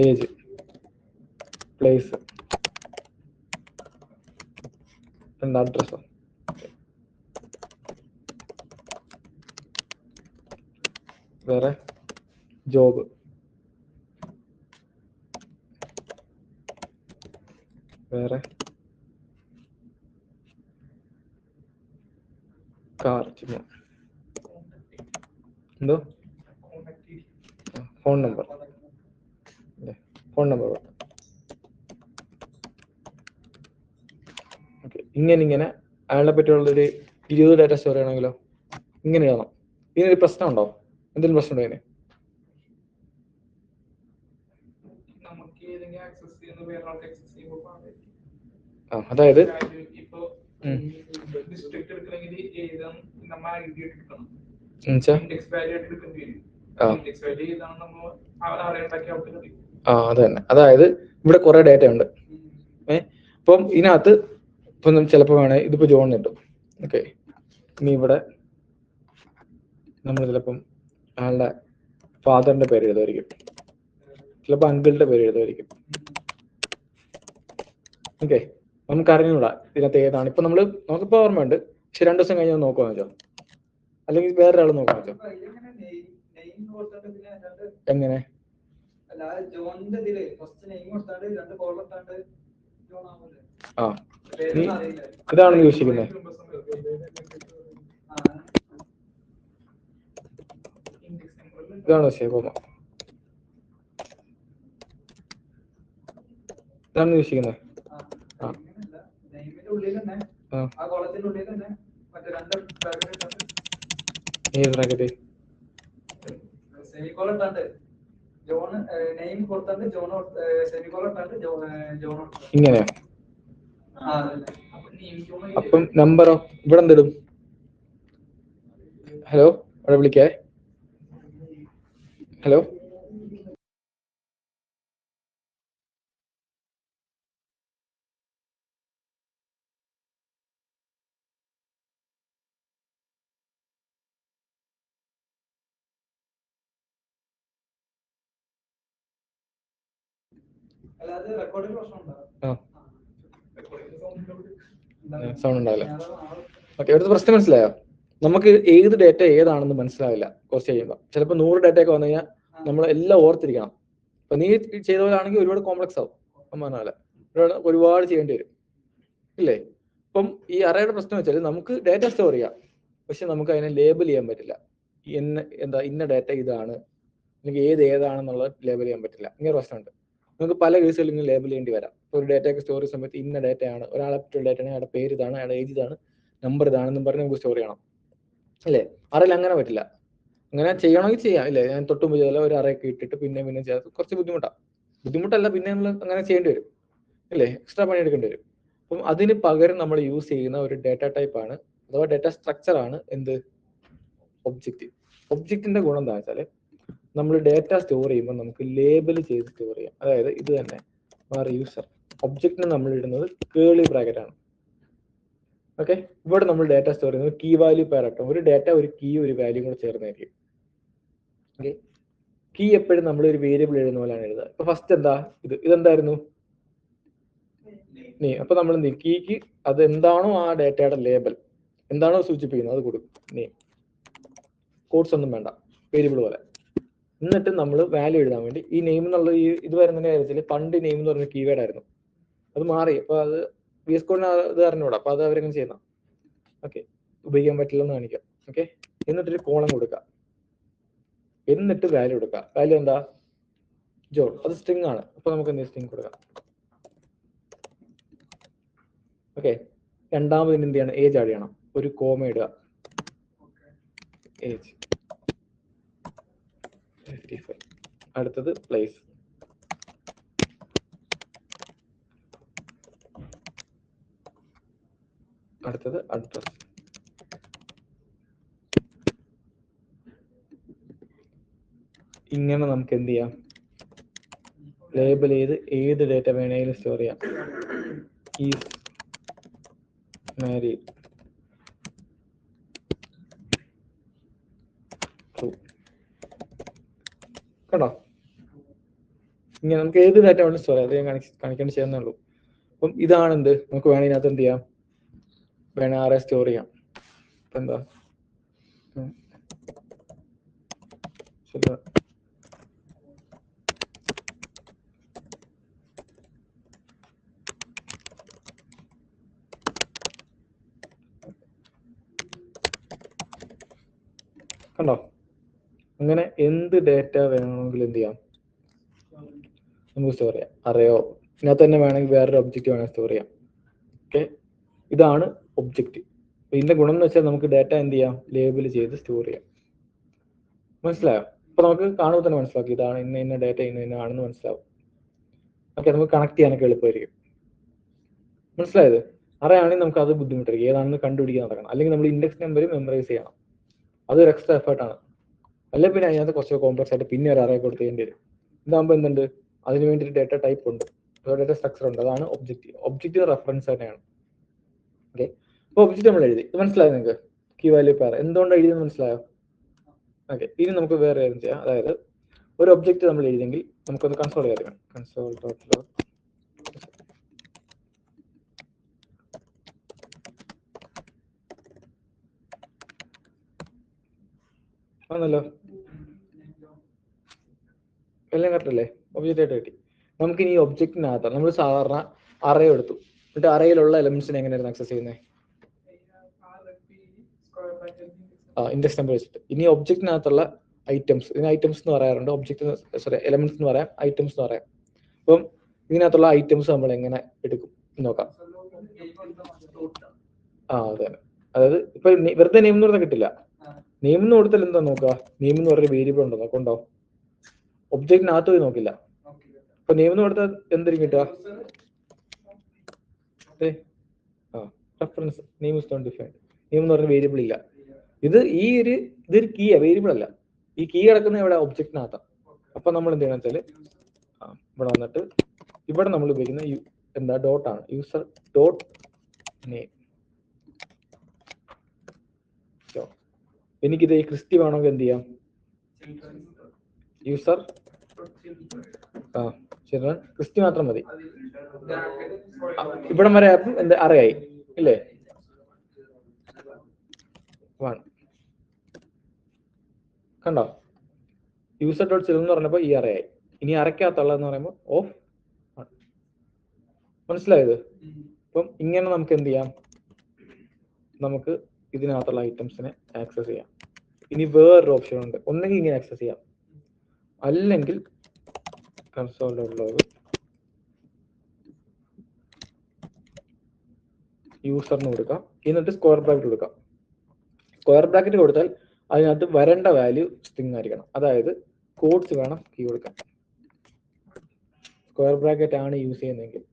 ഏജ്, പ്ലേസ്, എന്താ അഡ്രസ്സോ, വേറെ ജോബ്, വേറെ കാർ, എന്തോ ഫോൺ നമ്പർ, ഓക്കെ. ഇങ്ങനെ അയാളെ പറ്റിയുള്ളൊരു 20 ഡാറ്റ സ്റ്റോർ ചെയ്യണമെങ്കിലോ ഇങ്ങനെ ചെയ്യണം. ഇതിനൊരു പ്രശ്നം ഉണ്ടോ? എന്തെങ്കിലും പ്രശ്നം ഉണ്ടോ ഇതിന്? അതായത് അത് തന്നെ. അതായത് ഇവിടെ കുറെ ഡാറ്റ ഉണ്ട്. അപ്പം ഇതിനകത്ത് ഇപ്പം ചിലപ്പോൾ വേണേ ഇതിപ്പോ ജോൺ കിട്ടും. ഓക്കെ, ഇനി ഇവിടെ നമ്മൾ ചിലപ്പം അയാളുടെ ഫാദറിന്റെ പേര് എഴുതുമായിരിക്കും, ചിലപ്പോൾ അങ്കിളിന്റെ പേര് എഴുതുമായിരിക്കും. ഓക്കെ, നമുക്ക് അറിഞ്ഞൂടാ ഇതിനകത്ത് ഏതാണ്. ഇപ്പൊ നമുക്കിപ്പോ ഓർമ്മയുണ്ട്, പക്ഷെ 2 ദിവസം കഴിഞ്ഞാൽ നോക്കുവാന്ന് വെച്ചോ, അല്ലെങ്കിൽ വേറൊരാൾ നോക്കുവാന്ന് വെച്ചോ. എങ്ങനെ? ആ, ഇതാണ് ഉദ്ദേശിക്കുന്നത്. ഇതാണ് ശേഖോമ, ഇതാണ് ഉദ്ദേശിക്കുന്നത്. ഏത് ബ്രാക്കറ്റ്? ഇങ്ങനെയോ? അപ്പം നമ്പറോ ഇവിടെ എന്തിടും? ഹലോ, അവിടെ വിളിക്കേ. ഹലോ. സൗണ്ട് ഉണ്ടാവില്ല. ഓക്കെ, ഇവിടുത്തെ പ്രശ്നം മനസ്സിലായോ? നമുക്ക് ഏത് ഡേറ്റ ഏതാണെന്ന് മനസ്സിലാവില്ല കുറച്ച് കഴിയുമ്പോൾ. ചിലപ്പോൾ 100 ഡേറ്റ ഒക്കെ വന്നു കഴിഞ്ഞാൽ നമ്മൾ എല്ലാം ഓർത്തിരിക്കണം. അപ്പൊ നീ ചെയ്ത പോലെ ആണെങ്കിൽ ഒരുപാട് കോംപ്ലക്സ് ആവും. പറഞ്ഞാല് ഒരുപാട് ചെയ്യേണ്ടി വരും, ഇല്ലേ? അപ്പം ഈ അറേയുടെ പ്രശ്നം വെച്ചാൽ നമുക്ക് ഡേറ്റ സ്റ്റോർ ചെയ്യാം, പക്ഷെ നമുക്ക് അതിനെ ലേബൽ ചെയ്യാൻ പറ്റില്ല. ഇന്ന ഡേറ്റ ഇതാണ്, അല്ലെങ്കിൽ ഏതാണെന്നുള്ളത് ലേബൽ ചെയ്യാൻ പറ്റില്ല. ഇങ്ങനെ പ്രശ്നമുണ്ട്. നമുക്ക് പല കേസുകളിൽ ഇങ്ങനെ ലേബൽ ചെയ്യേണ്ടി വരാം. ഒരു ഡേറ്റയൊക്കെ സ്റ്റോർ ചെയ്യുന്ന സമയത്ത് ഇന്ന ഡേറ്റയാണ്, ഒരാളെ പറ്റിയുള്ള ഡേറ്റ ആണ്, അയാളുടെ പേര് ഇതാണ്, അയാളുടെ ഏജ് ഇതാണ്, നമ്പർ ഇതാണെന്നും പറഞ്ഞ് നമുക്ക് സ്റ്റോർ ചെയ്യണം, അല്ലേ? അറയിൽ അങ്ങനെ പറ്റില്ല. അങ്ങനെ ചെയ്യണമെങ്കിൽ ചെയ്യാം, ഇല്ലേ? ഞാൻ തൊട്ടുമ്പോൾ ചെയ്താൽ ഒരു അറയൊക്കെ ഇട്ടിട്ട് പിന്നെ ചെയ്യാൻ കുറച്ച് ബുദ്ധിമുട്ടല്ല, പിന്നെ നമ്മൾ അങ്ങനെ ചെയ്യേണ്ടി വരും, അല്ലേ? എക്സ്ട്രാ പണി എടുക്കേണ്ടി വരും. അപ്പം അതിന് പകരം നമ്മൾ യൂസ് ചെയ്യുന്ന ഒരു ഡേറ്റ ടൈപ്പ് ആണ്, അഥവാ ഡേറ്റ സ്ട്രക്ചർ ആണ് എന്ത്? ഒബ്ജക്റ്റ്. ഒബ്ജക്റ്റിന്റെ ഗുണം എന്താ വെച്ചാൽ നമ്മൾ ഡേറ്റ സ്റ്റോർ ചെയ്യുമ്പോൾ നമുക്ക് ലേബൽ ചെയ്ത് സ്റ്റോർ ചെയ്യാം. അതായത് ഇത് തന്നെ യൂസർ ഒബ്ജക്റ്റിന് നമ്മൾ ഇടുന്നത് കേളി ബ്രാക്കറ്റ് ആണ്. ഓക്കെ, ഇവിടെ നമ്മൾ ഡേറ്റ സ്റ്റോർ ചെയ്യുന്നത് കീ വാല്യൂ പാരട്ടോ. ഒരു ഡേറ്റ ഒരു കീ ഒരു വാല്യൂ കൂടെ ചേർന്നായിരിക്കും. ഓക്കെ, കീ എപ്പോഴും നമ്മൾ ഒരു വേരിയബിൾ എഴുതുന്ന പോലെയാണ് എഴുതുക. ഇപ്പൊ ഫസ്റ്റ് എന്താ ഇതെന്തായിരുന്നു? നെയിം. അപ്പൊ നമ്മൾ കീക്ക് അത് എന്താണോ ആ ഡേറ്റയുടെ ലേബൽ എന്താണോ സൂചിപ്പിക്കുന്നത് അത് കൊടുക്കും, നെയിം. കോഡ്സ് ഒന്നും വേണ്ട, വേരിയബിൾ പോലെ. എന്നിട്ട് നമ്മൾ വാല്യൂ എഴുതാൻ വേണ്ടി ഈ നെയിം എന്നുള്ള ഇത് വരുന്നതിന്റെ കാര്യത്തിൽ പണ്ട് നെയിം എന്ന് പറഞ്ഞ കീവേഡ് ആയിരുന്നു, അത് മാറി. അപ്പൊ അത് VS കോഡിന് ഇത് അറിഞ്ഞൂടാ, അപ്പൊ അത് അവരെങ്ങനെ ചെയ്യുന്ന. ഓക്കെ, ഉപയോഗിക്കാൻ പറ്റില്ലെന്ന് കാണിക്കാം. ഓക്കെ, എന്നിട്ടൊരു കോളം കൊടുക്കാം, എന്നിട്ട് വാല്യൂ കൊടുക്കാം. വാല്യൂ എന്താ? ജോ. അത് സ്ട്രിങ് ആണ്, അപ്പൊ നമുക്ക് എന്ത് സ്ട്രിങ് കൊടുക്കാം. ഓക്കെ, രണ്ടാമത് എന്ത് ചെയ്യണം? ഏജ് ആഡ് ചെയ്യണം, ഒരു കോമ ഇടുക, ഏജ് 55. അടുത്തത് പ്ലേസ്, അടുത്തത് അഡ്രസ്. ഇങ്ങനെ നമുക്ക് എന്ത് ചെയ്യാം? ലേബൽ ചെയ്ത് ഏത് ഡേറ്റ വേണമെങ്കിലും സ്റ്റോർ ചെയ്യാം. Is married, true. കണ്ടോ? ഇങ്ങനെ നമുക്ക് ഏത് ഡേറ്റ വേണമെങ്കിലും സ്റ്റോർ ചെയ്യാം. അത് ഞാൻ കാണിക്കേണ്ടി ചെയ്യുന്നേ ഉള്ളൂ. അപ്പം ഇതാണ് എന്ത്, നമുക്ക് വേണമെങ്കിൽ ഇതിനകത്ത് എന്ത് ചെയ്യാം? വേണേ ആരെ സ്റ്റോർ ചെയ്യാം. ഇപ്പൊ എന്താ കണ്ടോ? അങ്ങനെ എന്ത് ഡേറ്റ വേണമെങ്കിലും എന്ത് ചെയ്യാം? നമുക്ക് സ്റ്റോർ ചെയ്യാം. അറിയോ ഇതിനകത്ത് തന്നെ വേണമെങ്കിൽ വേറൊരു ഒബ്ജക്റ്റ് വേണമെങ്കിൽ സ്റ്റോർ ചെയ്യാം. ഓക്കെ, ഇതാണ് ഒബ്ജക്റ്റ്. ഇതിന്റെ ഗുണം എന്ന് വെച്ചാൽ നമുക്ക് ഡേറ്റ എന്ത് ചെയ്യാം? ലേബിൾ ചെയ്ത് സ്റ്റോർ ചെയ്യാം. മനസ്സിലായോ? അപ്പൊ നമുക്ക് കാണുമ്പോൾ തന്നെ മനസ്സിലാക്കി ഇതാണ് ഇന്ന ഡേറ്റ ഇന്ന ആണെന്ന് മനസ്സിലാവും. ഓക്കെ, നമുക്ക് കണക്ട് ചെയ്യാനൊക്കെ എളുപ്പമായിരിക്കും. മനസ്സിലായത്? അറിയാണെങ്കിൽ നമുക്ക് അത് ബുദ്ധിമുട്ടായിരിക്കും, ഏതാണെന്ന് കണ്ടുപിടിക്കാൻ നടക്കണം. അല്ലെങ്കിൽ നമ്മൾ ഇൻഡെക്സ് നമ്പർ മെമ്മറൈസ് ചെയ്യണം, അതൊരു എക്സ്ട്രാ എഫേർട്ടാണ്. അല്ലെങ്കിൽ പിന്നെ അതിനകത്ത് കുറച്ച് കോംപ്ലക്സ് ആയിട്ട് പിന്നെ ഒരു അറേ കൊടുത്തേണ്ടി വരും. ഇതാകുമ്പോൾ എന്തുണ്ട്? അതിന് വേണ്ടി ഒരു ഡേറ്റ ടൈപ്പ് ഉണ്ട്, ഡേറ്റ സ്ട്രക്ചർ ഉണ്ട്, അതാണ് ഒബ്ജക്റ്റ്. ഒബ്ജക്റ്റ് റെഫറൻസ് തന്നെയാണ്. ഓക്കെ, അപ്പൊ ഒബ്ജക്റ്റ് നമ്മൾ എഴുതി, ഇത് മനസ്സിലായോ നിങ്ങൾക്ക്? കീ വാല്യൂ പെയർ എന്തുകൊണ്ട് എഴുതിയെന്ന് മനസ്സിലായോ? ഓക്കെ, ഇനി നമുക്ക് വേറെ കാര്യം ചെയ്യാം. അതായത് ഒരു ഒബ്ജക്റ്റ് നമ്മൾ എഴുതിയെങ്കിൽ നമുക്കൊന്ന് കൺസോൾ ചെയ്യാം. കൺസോൾ ഡോട്ട് ലോഗ് ആണല്ലോ, എല്ലാം കറക്റ്റ് അല്ലേ? ഒബ്ജക്റ്റ് ആയിട്ട് കിട്ടി. നമുക്ക് ഇനി ഒബ്ജക്റ്റിനകത്ത് നമ്മൾ സാധാരണ അറേ എടുത്തു, എന്നിട്ട് അറയിലുള്ള എലമെന്റ്സിനെ എങ്ങനെയായിരുന്നു ആക്സസ് ചെയ്യുന്നത്? ഇൻഡെക്സ് നമ്പർ വെച്ചിട്ട്. ഇനി ഒബ്ജക്റ്റിനകത്തുള്ള ഐറ്റംസ്, ഇതിന് ഐറ്റംസ് എന്ന് പറയാറുണ്ട്, ഒബ്ജക്റ്റ് സോറി എലമെന്റ്സ് എന്ന് പറയാം, ഐറ്റംസ് എന്ന് പറയാം. അപ്പം ഇതിനകത്തുള്ള ഐറ്റംസ് നമ്മൾ എങ്ങനെ എടുക്കും നോക്കാം. അതെ, അതായത് ഇപ്പൊ വെറുതെ നെയിം എന്ന് പറഞ്ഞാൽ കിട്ടില്ല. നെയിം എന്ന് കൊടുത്താൽ എന്താ നോക്കുക? നെയിം എന്ന് പറഞ്ഞ വേരിയബിൾ ഉണ്ടോ നോക്കണ്ടോ? ഒബ്ജക്റ്റിനകത്ത് പോയി നോക്കില്ല. അപ്പൊ നെയിം എന്ന് കൊടുത്താൽ എന്തായിരിക്കും കിട്ടുക? Reference name is not defined. Name എന്ന് പറഞ്ഞ വേരിയബിൾ ഇല്ല. ഇതൊരു കീയാ, വേരിയബിൾ അല്ല. ഈ കീ കിടക്കുന്ന ഇവിടെ ഒബ്ജക്റ്റിനകത്താണ്. അപ്പൊ നമ്മൾ എന്ത് ചെയ്യണം വെച്ചാല് ഇവിടെ വന്നിട്ട് ഇവിടെ നമ്മൾ ഉപയോഗിക്കുന്ന എന്താ ഡോട്ടാണ്, യൂസർ ഡോട്ട് നെയിം. എനിക്കിത് ക്രിസ്റ്റി വേണമെങ്കിൽ എന്ത് ചെയ്യാം? യൂസർ ചിൽഡ്രൻ ക്രിസ്റ്റി മാത്രം മതി. ബ്രാക്കറ്റ് ഇവിടം വരെ ആയപ്പം എന്ത് അറേ ആയി ഇല്ലേ? 1 കണ്ടോ? യൂസർ ഡോട്ട് ചിൽഡ്രൻ എന്ന് പറഞ്ഞപ്പോൾ ഈ അറേ ആയി. ഇനി അറയ്ക്കകത്തുള്ളതെന്ന് പറയുമ്പോൾ ഓഫ് 1. മനസ്സിലായത്? അപ്പം ഇങ്ങനെ നമുക്ക് എന്ത് ചെയ്യാം? നമുക്ക് ഇതിനകത്തുള്ള ഐറ്റംസിനെ ആക്സസ് ചെയ്യാം. ഇനി വേറൊരു ഓപ്ഷൻ ഉണ്ട്. ഒന്നെങ്കിൽ ഇങ്ങനെ ആക്സസ് ചെയ്യാം, അല്ലെങ്കിൽ console.log യൂസറിന് കൊടുക്കാം, എന്നിട്ട് സ്ക്വയർ ബ്രാക്കറ്റ് കൊടുക്കാം. സ്ക്വയർ ബ്രാക്കറ്റ് കൊടുത്താൽ അതിനകത്ത് വരേണ്ട വാല്യൂ സ്ട്രിംഗ് ആയിരിക്കണം. അതായത് കോഡ്സ് വേണം കീ കൊടുക്കാൻ. സ്ക്വയർ ബ്രാക്കറ്റ് ആണ് യൂസ് ചെയ്യുന്നതെങ്കിൽ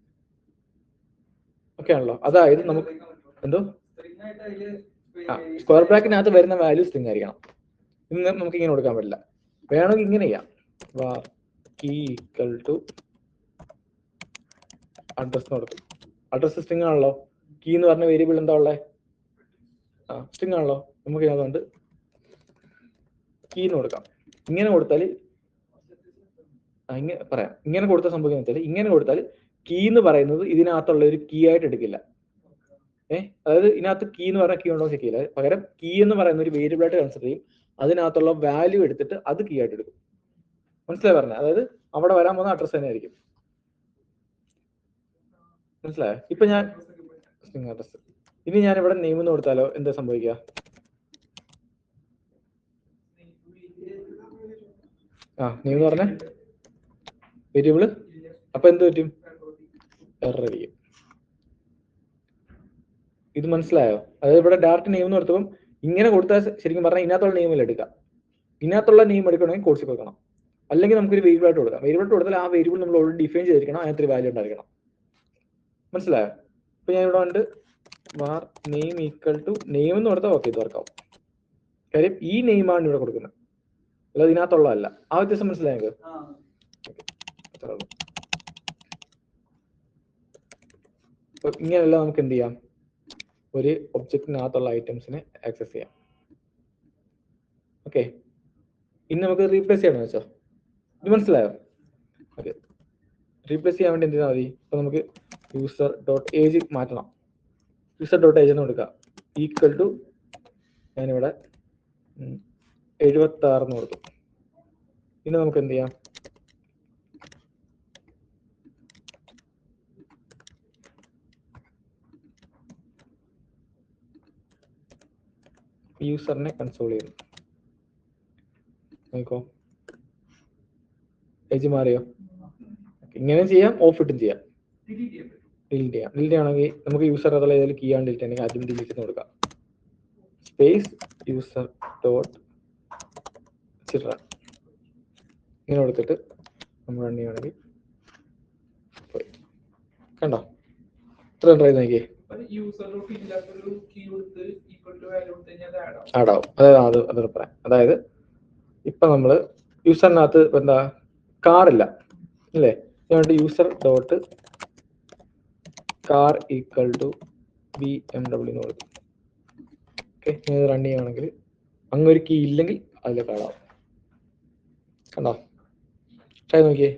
ഓക്കെ ആണല്ലോ. അതായത് നമുക്ക് എന്തോ സ്ക്വയർ ബ്രാക്കറ്റിനകത്ത് വരുന്ന വാല്യൂ സ്ട്രിംഗ് ആയിരിക്കണം. ഇന്ന് നമുക്ക് ഇങ്ങനെ കൊടുക്കാൻ പറ്റില്ല. വേണമെങ്കിൽ ഇങ്ങനെ ചെയ്യാം, var key equal to address കൊടുക്കും. അഡ്രസ് സ്ട്രിംഗ് ആണല്ലോ. കീ എന്ന് പറഞ്ഞ വേരിയബിൾ എന്താ ഉള്ളത്? സ്ട്രിംഗ് ആണല്ലോ. നമുക്ക് അതുകൊണ്ട് കീ എന്ന് കൊടുക്കാം. ഇങ്ങനെ കൊടുത്താൽ ഇങ്ങനെ പറയാം. ഇങ്ങനെ കൊടുത്ത സംഭവിക്കുന്ന വെച്ചാൽ ഇങ്ങനെ കൊടുത്താൽ കീ എന്ന് പറയുന്നത് ഇതിനകത്തുള്ള ഒരു കീ ആയിട്ട് എടുക്കില്ല. അതായത് ഇതിനകത്ത് കീ എന്ന് പറഞ്ഞ കീ ഉണ്ടോ ചെക്ക് ചെയ്യില്ല. പകരം കീ എന്ന് പറയുന്ന ഒരു വേരിയബിൾ ആയിട്ട് കൺസിഡർ ചെയ്യും. അതിനകത്തുള്ള വാല്യൂ എടുത്തിട്ട് അത് കീ ആയിട്ട് എടുക്കും. മനസ്സിലായി പറഞ്ഞത്? അതായത് അവിടെ വരാൻ പോകുന്ന അഡ്രസ് തന്നെ ആയിരിക്കും. മനസ്സിലായോ? ഇപ്പൊ ഞാൻ സ്ട്രിംഗ് അഡ്രസ്, ഇനി ഞാൻ ഇവിടെ നെയിം എന്ന് കൊടുത്താലോ എന്താ സംഭവിക്കുക? നെയിം എന്ന് പറഞ്ഞ വേരിയബിള് അപ്പൊ എന്ത് പറ്റും? എറർ ചെയ്യും. ഇത് മനസ്സിലായോ? അതായത് ഇവിടെ ഡയറക്റ്റ് നെയിം എന്ന് കൊടുത്തപ്പം ഇങ്ങനെ കൊടുത്താൽ ശരിക്കും പറഞ്ഞാൽ ഇതിനകത്തുള്ള നെയിമിൽ എടുക്കാം. ഇതിനകത്തുള്ള നെയിം എടുക്കണമെങ്കിൽ കോഡ്സ് കൊടുക്കണം, അല്ലെങ്കിൽ നമുക്കൊരു വേരിയബിൾ ആയിട്ട് കൊടുക്കാം. വേരിയബിൾ ആയിട്ട് കൊടുത്താൽ ആ വേരിയബിൾ നമ്മൾ ഓൾറെഡി ഡിഫൈൻ ചെയ്തിരിക്കണം, അതിനകത്ത് ഒരു വാല്യൂ ഉണ്ടായിരിക്കണം. മനസ്സിലായോ? ഇപ്പൊ ഞാൻ ഇവിടെ ഉണ്ട് var name equal to name എന്ന് കൊടുത്താൽ ഓക്കെ, ഇത് വർക്കാവും. കാര്യം ഈ നെയിമാണ് ഇവിടെ കൊടുക്കുന്നത്, അല്ല ഇതിനകത്തുള്ളതല്ല. ആ വ്യത്യാസം മനസ്സിലായെങ്കിൽ ഇങ്ങനെയല്ല നമുക്ക് എന്ത് ചെയ്യാം? ഒരു ഒബ്ജക്റ്റിനകത്തുള്ള ഐറ്റംസിനെ ആക്സസ് ചെയ്യാം. ഓക്കെ, ഇനി നമുക്ക് റീപ്ലേസ് ചെയ്യണമെന്ന് വെച്ചോ. ഇത് മനസ്സിലായോ? ഓക്കെ, റീപ്ലേസ് ചെയ്യാൻ വേണ്ടി എന്ത് ചെയ്താൽ മതി? ഇപ്പൊ നമുക്ക് യൂസർ ഡോട്ട് ഏജ് മാറ്റണം. യൂസർ ഡോട്ട് ഏജ് എന്ന് കൊടുക്കുക, ഈക്വൽ ടു ഞാനിവിടെ 76 എന്ന് കൊടുത്തു. ഇനി നമുക്ക് എന്ത് ചെയ്യാം? യൂസറിനെ കൺസോൾ ചെയ്തു നോക്കോ, ഏജ് മാറിയോ? ഇങ്ങനെ ചെയ്യാം, ഓഫ് ഇട്ടും ചെയ്യാം, ഡിലീറ്റ് ചെയ്യാം. ഡിലീറ്റ് ചെയ്യണമെങ്കിൽ നമുക്ക് യൂസർ അതുള്ള ഏതെങ്കിലും കീ ആണ് ഡിലീറ്റ് ആണെങ്കിൽ ആദ്യം ഡിലീറ്റ് എന്ന് കൊടുക്കാം. സ്പേസ് യൂസർ ഡോട്ട് ചിൽഡ്രൻ ഇങ്ങനെ കൊടുത്തിട്ട് നമ്മൾ റൺ ചെയ്യുകയാണെങ്കിൽ പോയി. കണ്ടോ? ഇത്ര ട്രൈ നോക്കിയേ, ആടാവും. അതായത് അത് പറയാം. അതായത് ഇപ്പൊ നമ്മള് യൂസറിനകത്ത് എന്താ കാറില്ല അല്ലേ? അതുകൊണ്ട് user dot car equal to BMW എന്ന് കൊടുക്കും. ഓക്കെ, ഇത് റൺ ചെയ്യുകയാണെങ്കിൽ അങ്ങൊരു കീ ഇല്ലെങ്കിൽ അതിൽ കാടാവും. കണ്ടോ? ട്രൈ നോക്കിയേ.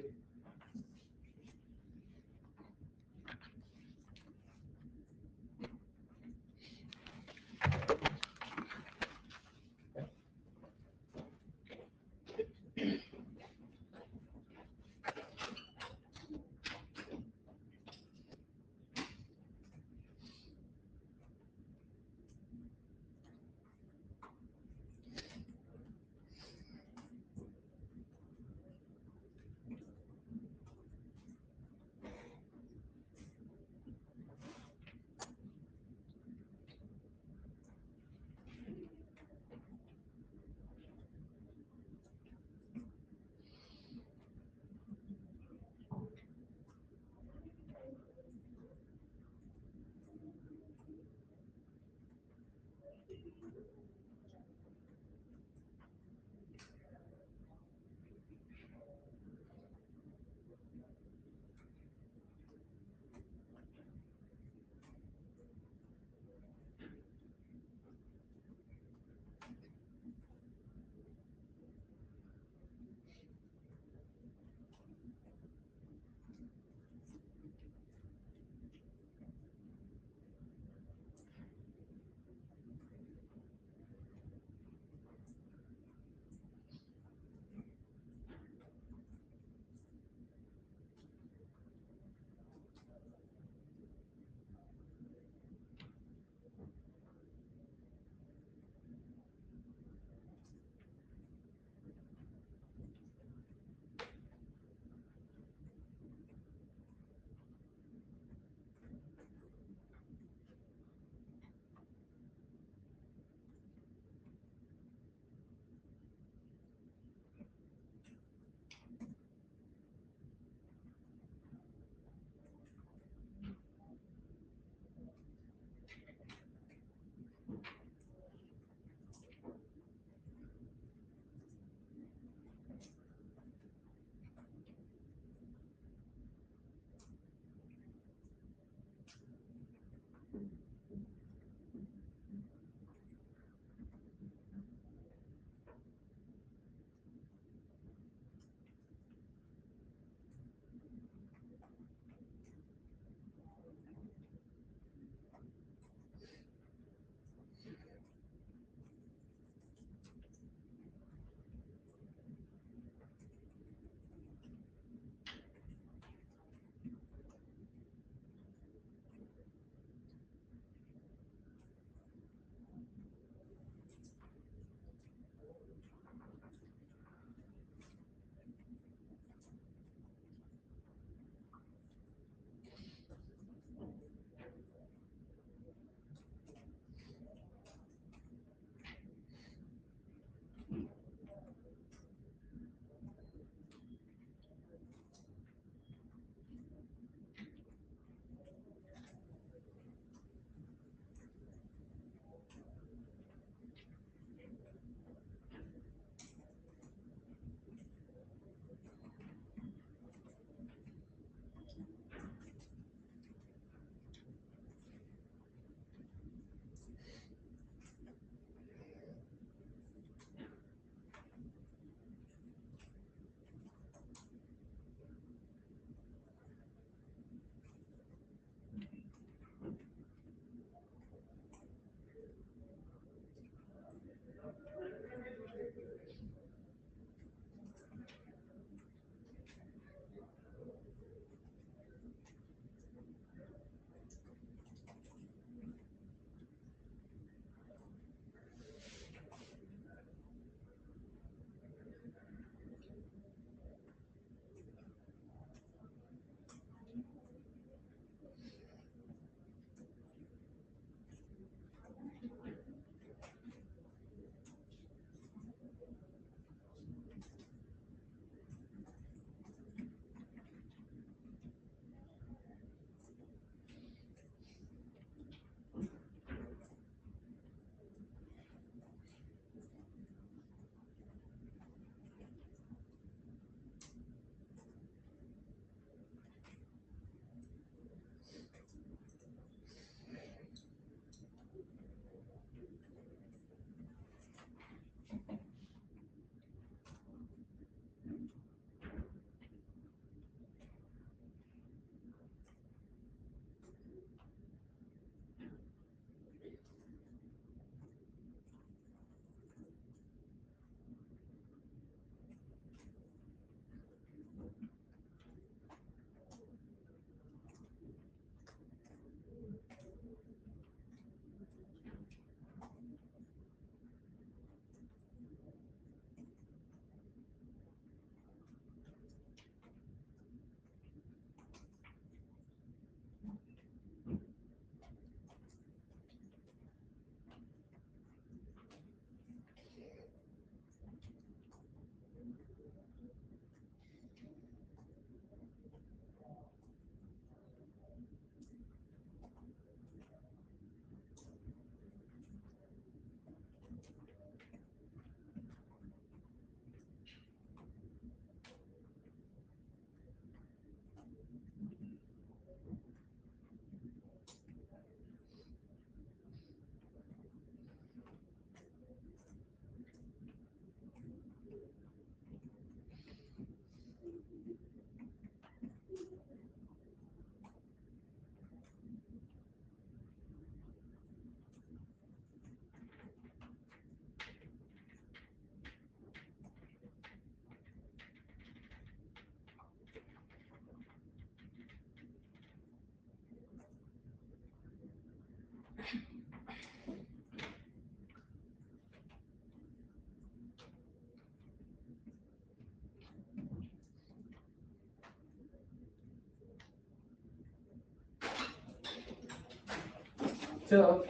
structure of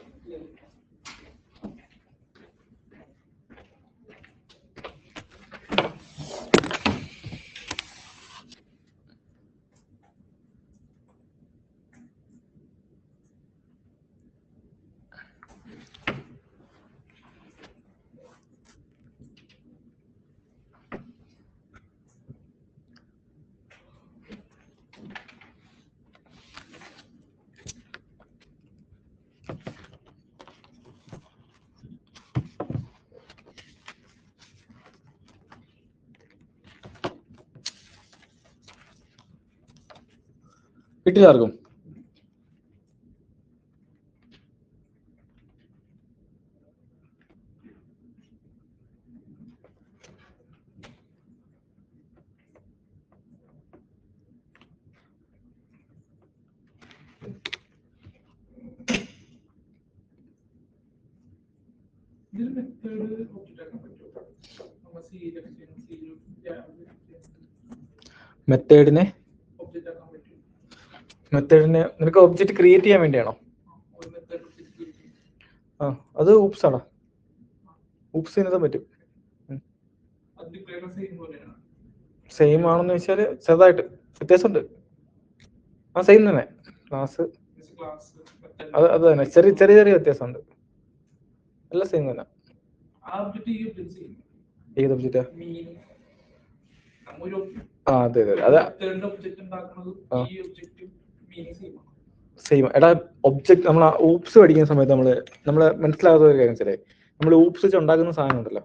കിട്ടില്ല ആർക്കും? മെത്തേഡിനെ നിനക്ക് ഒബ്ജക്റ്റ് ക്രിയേറ്റ് ചെയ്യാൻ വേണ്ടിയാണോ? ആ, അത് ഊപ്സ് ആണോ? ഊപ്സ് ചെയ്യുന്നത് പറ്റും. സെയിം ആണെന്ന് വെച്ചാല് ചെറുതായിട്ട് വ്യത്യാസമുണ്ട്. ആ സെയിം തന്നെ ക്ലാസ്, അത് തന്നെ ചെറിയ ചെറിയ ചെറിയ വ്യത്യാസമുണ്ട്. എല്ലാം സെയിം തന്നെ. ഏത് ഒബ്ജക്റ്റാ? ആ അതെ അതെ അതെ സെയിം. എടാ ഒബ്ജക്ട് നമ്മൾ ഊപ്സ് പഠിക്കുന്ന സമയത്ത് നമ്മള് മനസ്സിലാകാത്ത ഒരു കാര്യം വെച്ചാലേ, നമ്മൾ ഊപ്സ് വെച്ച് ഉണ്ടാക്കുന്ന സാധനം ഉണ്ടല്ലോ,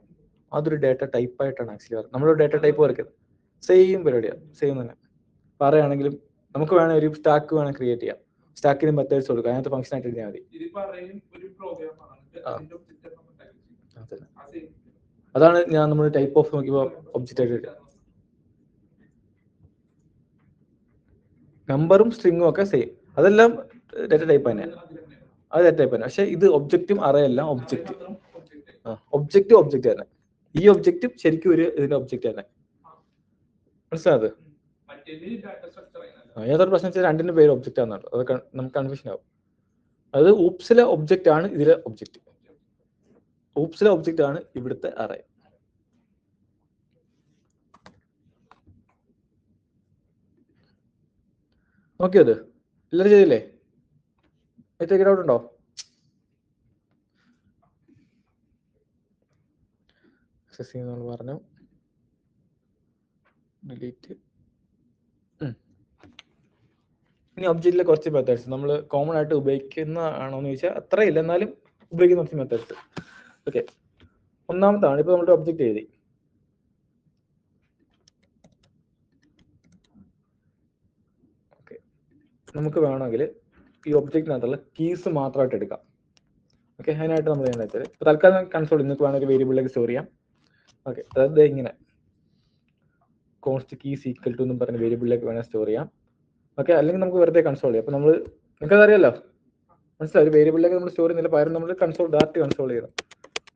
അതൊരു ഡേറ്റ ടൈപ്പ് ആയിട്ടാണ് ആക്ച്വലി നമ്മൾ ഡേറ്റ ടൈപ്പ് വരയ്ക്കുന്നത്. സെയിം പരിപാടിയാണ്, സെയിം തന്നെ. പറയുകയാണെങ്കിലും നമുക്ക് വേണമെങ്കിൽ ഒരു സ്റ്റാക്ക് വേണം ക്രിയേറ്റ് ചെയ്യാം. സ്റ്റാക്കിന് മെത്തേഡ്സ് കൊടുക്കുക, അതിനകത്ത് ഫംഗ്ഷൻ ആയിട്ട് എഴുതിയാൽ മതി. അതാണ് നമ്മൾ ടൈപ്പ് ഓഫ് നോക്കിയപ്പോൾ ഒബ്ജക്റ്റ് ആയിട്ട് നമ്പറും സ്ട്രിങ്ങും ഒക്കെ സെയിം, അതെല്ലാം ഡേറ്റ ടൈപ്പ് തന്നെയാണ്. അത് ഡേറ്റ ടൈപ്പ് തന്നെ. പക്ഷെ ഇത് ഒബ്ജക്റ്റും അറേ എല്ലാം ഒബ്ജക്റ്റ് ഒബ്ജക്റ്റ് തന്നെ. ഈ ഒബ്ജക്റ്റും ശരിക്കും ഒരു ഇതിന്റെ ഒബ്ജക്റ്റ് തന്നെ. മനസ്സിലായത്? ഏതൊരു പ്രശ്നം വെച്ചാൽ രണ്ടിന്റെ പേര് ഒബ്ജക്റ്റ് ആണെന്നുണ്ട്, അത് നമുക്ക് കൺഫ്യൂഷൻ ആവും. അത് ഊപ്സിലെ ഒബ്ജക്റ്റ് ആണ് ഇതിലെ ഒബ്ജക്റ്റ്. ഊപ്സിലെ ഒബ്ജക്റ്റ് ആണ് ഇവിടുത്തെ അറേ. നോക്കിയത് എല്ലാവരും ചെയ്തില്ലേ? ഏറ്റവും ഡൗട്ട് ഉണ്ടോ? പറഞ്ഞു ഡിലീറ്റ്. ഇനി ഒബ്ജക്റ്റിലെ കുറച്ച് മെത്തേഡ്സ് നമ്മൾ കോമൺ ആയിട്ട് ഉപയോഗിക്കുന്ന ആണോന്ന് ചോദിച്ചാൽ അത്രയില്ല, എന്നാലും ഉപയോഗിക്കുന്ന കുറച്ച് മെത്തേഡ്സ്. ഓക്കെ, ഒന്നാമത്താണ് ഇപ്പൊ നമ്മുടെ ഒബ്ജക്റ്റ് എഴുതി. ഓക്കെ, നമുക്ക് വേണമെങ്കിൽ ഈ ഒബ്ജക്റ്റിനകത്തുള്ള കീസ് മാത്രമായിട്ട് എടുക്കാം. ഓക്കെ, അതിനായിട്ട് നമ്മൾ ചെയ്യുന്നത് വെച്ചാൽ ഇപ്പൊ തൽക്കാലം കൺസോൾ നിങ്ങൾക്ക് വേണമെങ്കിൽ വേരിയബിളിലേക്ക് സ്റ്റോർ ചെയ്യാം. ഓക്കെ, അതായത് ഇങ്ങനെ കോൺസ്റ്റ് കീസ് ഈക്വൽ ടു എന്നും പറഞ്ഞ വേരിയബിളിലേക്ക് വേണമെങ്കിൽ സ്റ്റോർ ചെയ്യാം. ഓക്കെ, അല്ലെങ്കിൽ നമുക്ക് വെറുതെ കൺസോൾ ചെയ്യാം. അപ്പൊ നമ്മൾ നിങ്ങൾക്കത് അറിയാലോ, മനസ്സിലായി? ഒരു വേരിയബിളിലേക്ക് നമ്മൾ സ്റ്റോർ ചെയ്യുന്നില്ല, പകരം നമ്മൾ ഡയറക്റ്റ് കൺസോൾ ചെയ്യണം.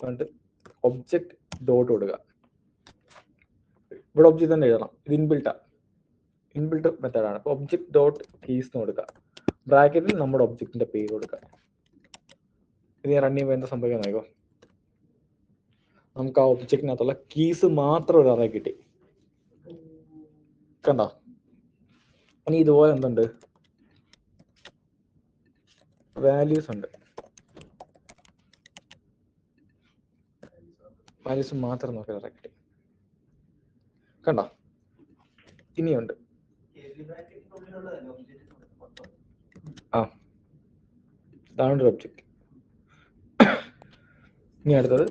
എന്നിട്ട് ഒബ്ജക്റ്റ് ഡോട്ട് കൊടുക്കുക. ഇവിടെ ഒബ്ജക്റ്റ് തന്നെ എഴുതണം, ഇത് ഇൻബിൽട്ട് മെത്തേഡാണ്. അപ്പൊ ഒബ്ജക്റ്റ് ഡോട്ട് കീസ് എന്ന് കൊടുക്കുക. ബ്രാക്കറ്റിൽ നമ്മുടെ ഒബ്ജക്റ്റിന്റെ പേര് കൊടുക്കുക. ഇത് റൺ ചെയ്യുമ്പോൾ എന്താ സംഭവിക്കാൻ നോക്കോ, നമുക്ക് ആ ഒബ്ജക്റ്റിനകത്തുള്ള കീസ് മാത്രം ഒരു അറേ കിട്ടി. കണ്ടോ? ഇനി ഇതുപോലെ എന്തുണ്ട്, വാല്യൂസ് ഉണ്ട്. വാല്യൂസ് മാത്രം നോക്കി അറേ കിട്ടി. കണ്ടോ? ഇനിയുണ്ട്. ആ, ഇതാണ് ഒരു ഒബ്ജക്റ്റ്. ഇനി അടുത്തത്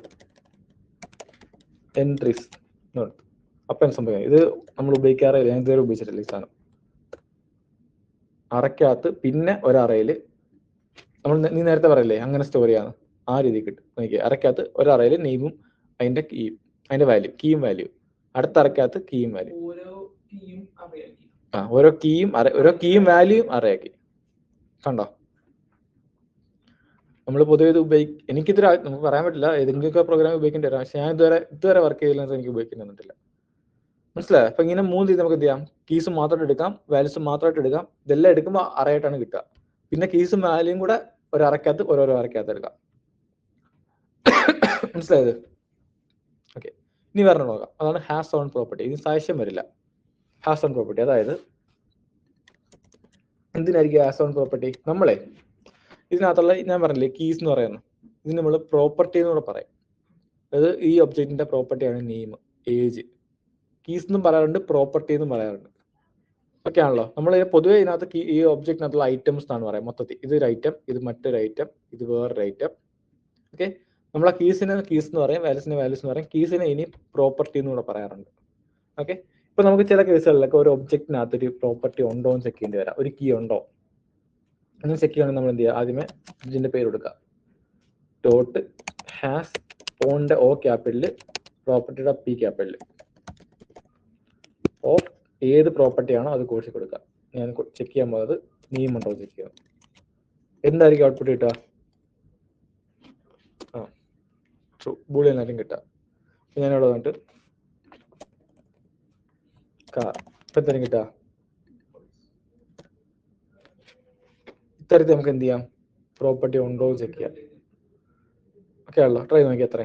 എൻട്രീസ്. അപ്പൊ എന്ത് സംഭവിക്കാം, ഇത് നമ്മൾ ഉപയോഗിക്കാറില്ല, ഞാൻ ഇതുവരെ ഉപയോഗിച്ചിട്ടില്ല ഈ സാധനം. അറയ്ക്കകത്ത് പിന്നെ ഒരറയിൽ നീ നേരത്തെ പറയല്ലേ അങ്ങനെ സ്റ്റോർ ചെയ്യാന്ന്, ആ രീതി കിട്ടും. നോക്കിയാൽ അറയ്ക്കകത്ത് ഒരറയിൽ നെയിമും അതിന്റെ കീയും അതിന്റെ വാല്യൂ, കീയും വാല്യൂ. അടുത്ത അറയ്ക്കകത്ത് കീയും വാല്യൂ. ഓരോ കീയും വാല്യൂയും അറയാക്കി. കണ്ടോ? നമ്മൾ പൊതുവെ ഇത് എനിക്കിത് നമുക്ക് പറയാൻ പറ്റില്ല, ഏതെങ്കിലുമൊക്കെ പ്രോഗ്രാം ഉപയോഗിക്കേണ്ടി വരാം. പക്ഷെ ഞാൻ ഇതുവരെ വർക്ക് ചെയ്തില്ലെന്ന് എനിക്ക് ഉപയോഗിക്കേണ്ടി വന്നിട്ടില്ല. മനസ്സിലായോ? അപ്പൊ ഇങ്ങനെ 3 രീതി നമുക്ക് എന്ത് ചെയ്യാം, കീസ് മാത്രമായിട്ട് എടുക്കാം, വാല്യൂസ് മാത്രമായിട്ട് എടുക്കാം. ഇതെല്ലാം എടുക്കുമ്പോൾ അറയായിട്ടാണ് കിട്ടുക. പിന്നെ കീസും വാല്യൂയും കൂടെ ഒരു അറക്കകത്ത് ഓരോരോ അറക്കകത്ത് എടുക്കാം. മനസ്സിലായത്? ഓക്കെ, ഇനി വേറെ നോക്കാം. അതാണ് ഹാസ് ഓൺ പ്രോപ്പർട്ടി. ഇതിന് സാക്ഷ്യം വരില്ല. ഹാസ് ഓൺ പ്രോപ്പർട്ടി അതായത് എന്തിനായിരിക്കും ഹാസ് ഓൺ പ്രോപ്പർട്ടി? നമ്മളെ ഇതിനകത്തുള്ള ഞാൻ പറഞ്ഞില്ലേ കീസ് എന്ന് പറയുന്നത്, ഇത് നമ്മൾ പ്രോപ്പർട്ടി എന്ന് കൂടെ പറയും. അതായത് ഈ ഒബ്ജക്റ്റിന്റെ പ്രോപ്പർട്ടിയാണ് നെയിം, ഏജ്. കീസ് എന്നും പറയാറുണ്ട്, പ്രോപ്പർട്ടി എന്നും പറയാറുണ്ട്. ഓക്കെ ആണല്ലോ. നമ്മൾ പൊതുവെ ഇതിനകത്ത് ഈ ഒബ്ജക്റ്റിനകത്തുള്ള ഐറ്റംസ് എന്നാണ് പറയാം മൊത്തത്തിൽ. ഇതൊരു ഐറ്റം, ഇത് മറ്റൊരു ഐറ്റം, ഇത് വേറൊരു ഐറ്റം. ഓക്കെ, നമ്മളെ കീസിന് കീസ് എന്ന് പറയും, വാല്യൂസിന് വാല്യൂസ് എന്ന് പറയും. കീസിനെ ഇനി പ്രോപ്പർട്ടി എന്ന് കൂടെ പറയാറുണ്ട്. ഓക്കെ, ഇപ്പൊ നമുക്ക് ചില കേസുകളിലൊക്കെ ഒരു ഒബ്ജക്റ്റിനകത്ത് ഒരു പ്രോപ്പർട്ടി ഉണ്ടോ എന്ന് ചെക്ക് ചെയ്യേണ്ടി വരാം. ഒരു കീ ഉണ്ടോ എന്ന് ചെക്ക് ചെയ്യണമെങ്കിൽ നമ്മൾ എന്ത് ചെയ്യുക? ആദ്യമേ ഇതിന്റെ പേര് കൊടുക്കുക. ഡോട്ട് ഹാസ് ഓണിന്റെ ഓ ക്യാപിറ്റല്, പ്രോപ്പർട്ടിയുടെ പി ക്യാപിറ്റല്, ഓഫ് ഏത് പ്രോപ്പർട്ടിയാണോ അത് കോഴ്സ് കൊടുക്കുക. ഞാൻ ചെക്ക് ചെയ്യാൻ പോകുന്നത് നെയിം ഉണ്ടോ ചെക്ക് ചെയ്യാം. എന്തായിരിക്കും ഔട്ട്പുട്ട് കിട്ടുക? ട്രൂ, ബൂളിയൻ ആയിരിക്കും കിട്ടുക. ഞാനിവിടെ വന്നിട്ട് കാർ, ഇപ്പം എന്തായാലും കിട്ടുക. ഇത്തരത്തിൽ നമുക്ക് എന്ത് ചെയ്യാം? പ്രോപ്പർട്ടി ഉണ്ടോ ചെക്ക് ചെയ്യാം. ഓക്കെ ആണല്ലോ. ട്രൈ നോക്കി എത്ര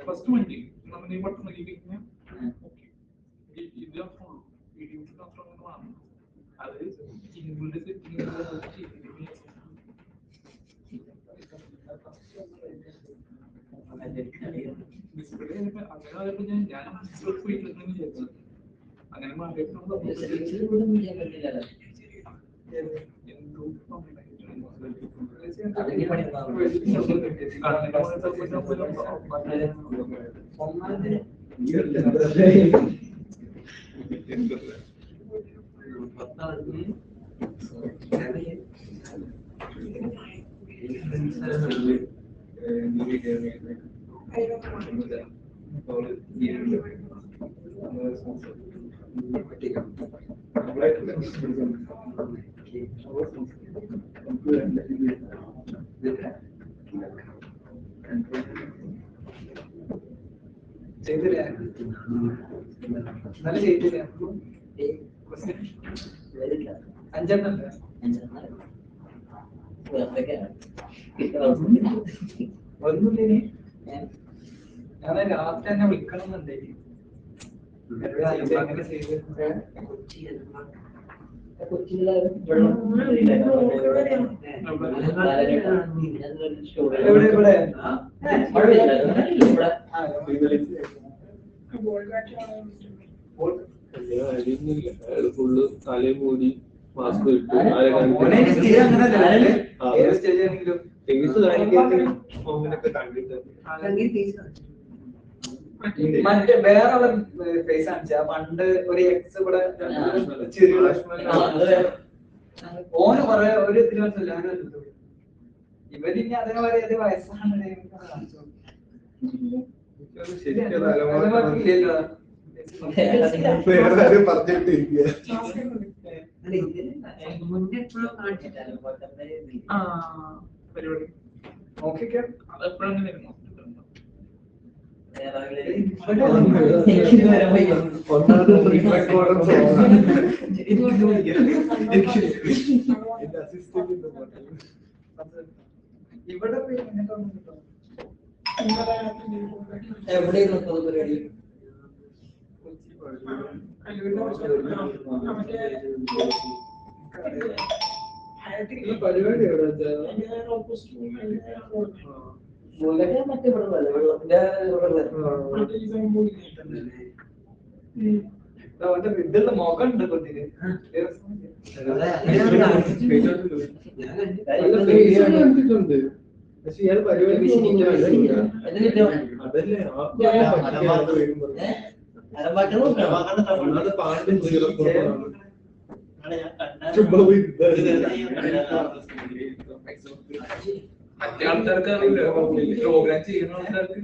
ഫസ്റ്റ് മതി നമ്മൾ ഈ പട്ടം ഇത് അത് ഇംഗ്ലീഷ് അങ്ങനെ മാറിയിട്ടുണ്ട്. ഒന്നുമില്ലേ ഞാൻ രാത്രി തന്നെ വിളിക്കണം എന്നുണ്ടേ. ഫുള്ള് തലയും മൂടി മാസ്ക് ഇട്ട് മറ്റേ വേറെ ഫേസ് കാണിച്ചാ പണ്ട് ഒരു എക്സ് ഇവിടെ ഓന് കൊറേ ഒരു ഇതിന് മനസ്സില്ല. ഇവരിനി അതേപോലെ ഏത് വയസ്സാണ് പരിപാടി നോക്കിക്കേ. അതെപ്പോഴാണ് വരുന്നത്? ഇവിടെ പരിപാടി എവിടെ ഇതുള്ള മുഖം ഉണ്ട് കൊച്ചിന്. പക്ഷെ ഇയാൾ പരിപാടി അതല്ലേ പാട്ടും മറ്റേ ആൾക്കാർക്ക് അറിയില്ല, പ്രോഗ്രാം ചെയ്യുന്ന ആൾക്കാർക്ക്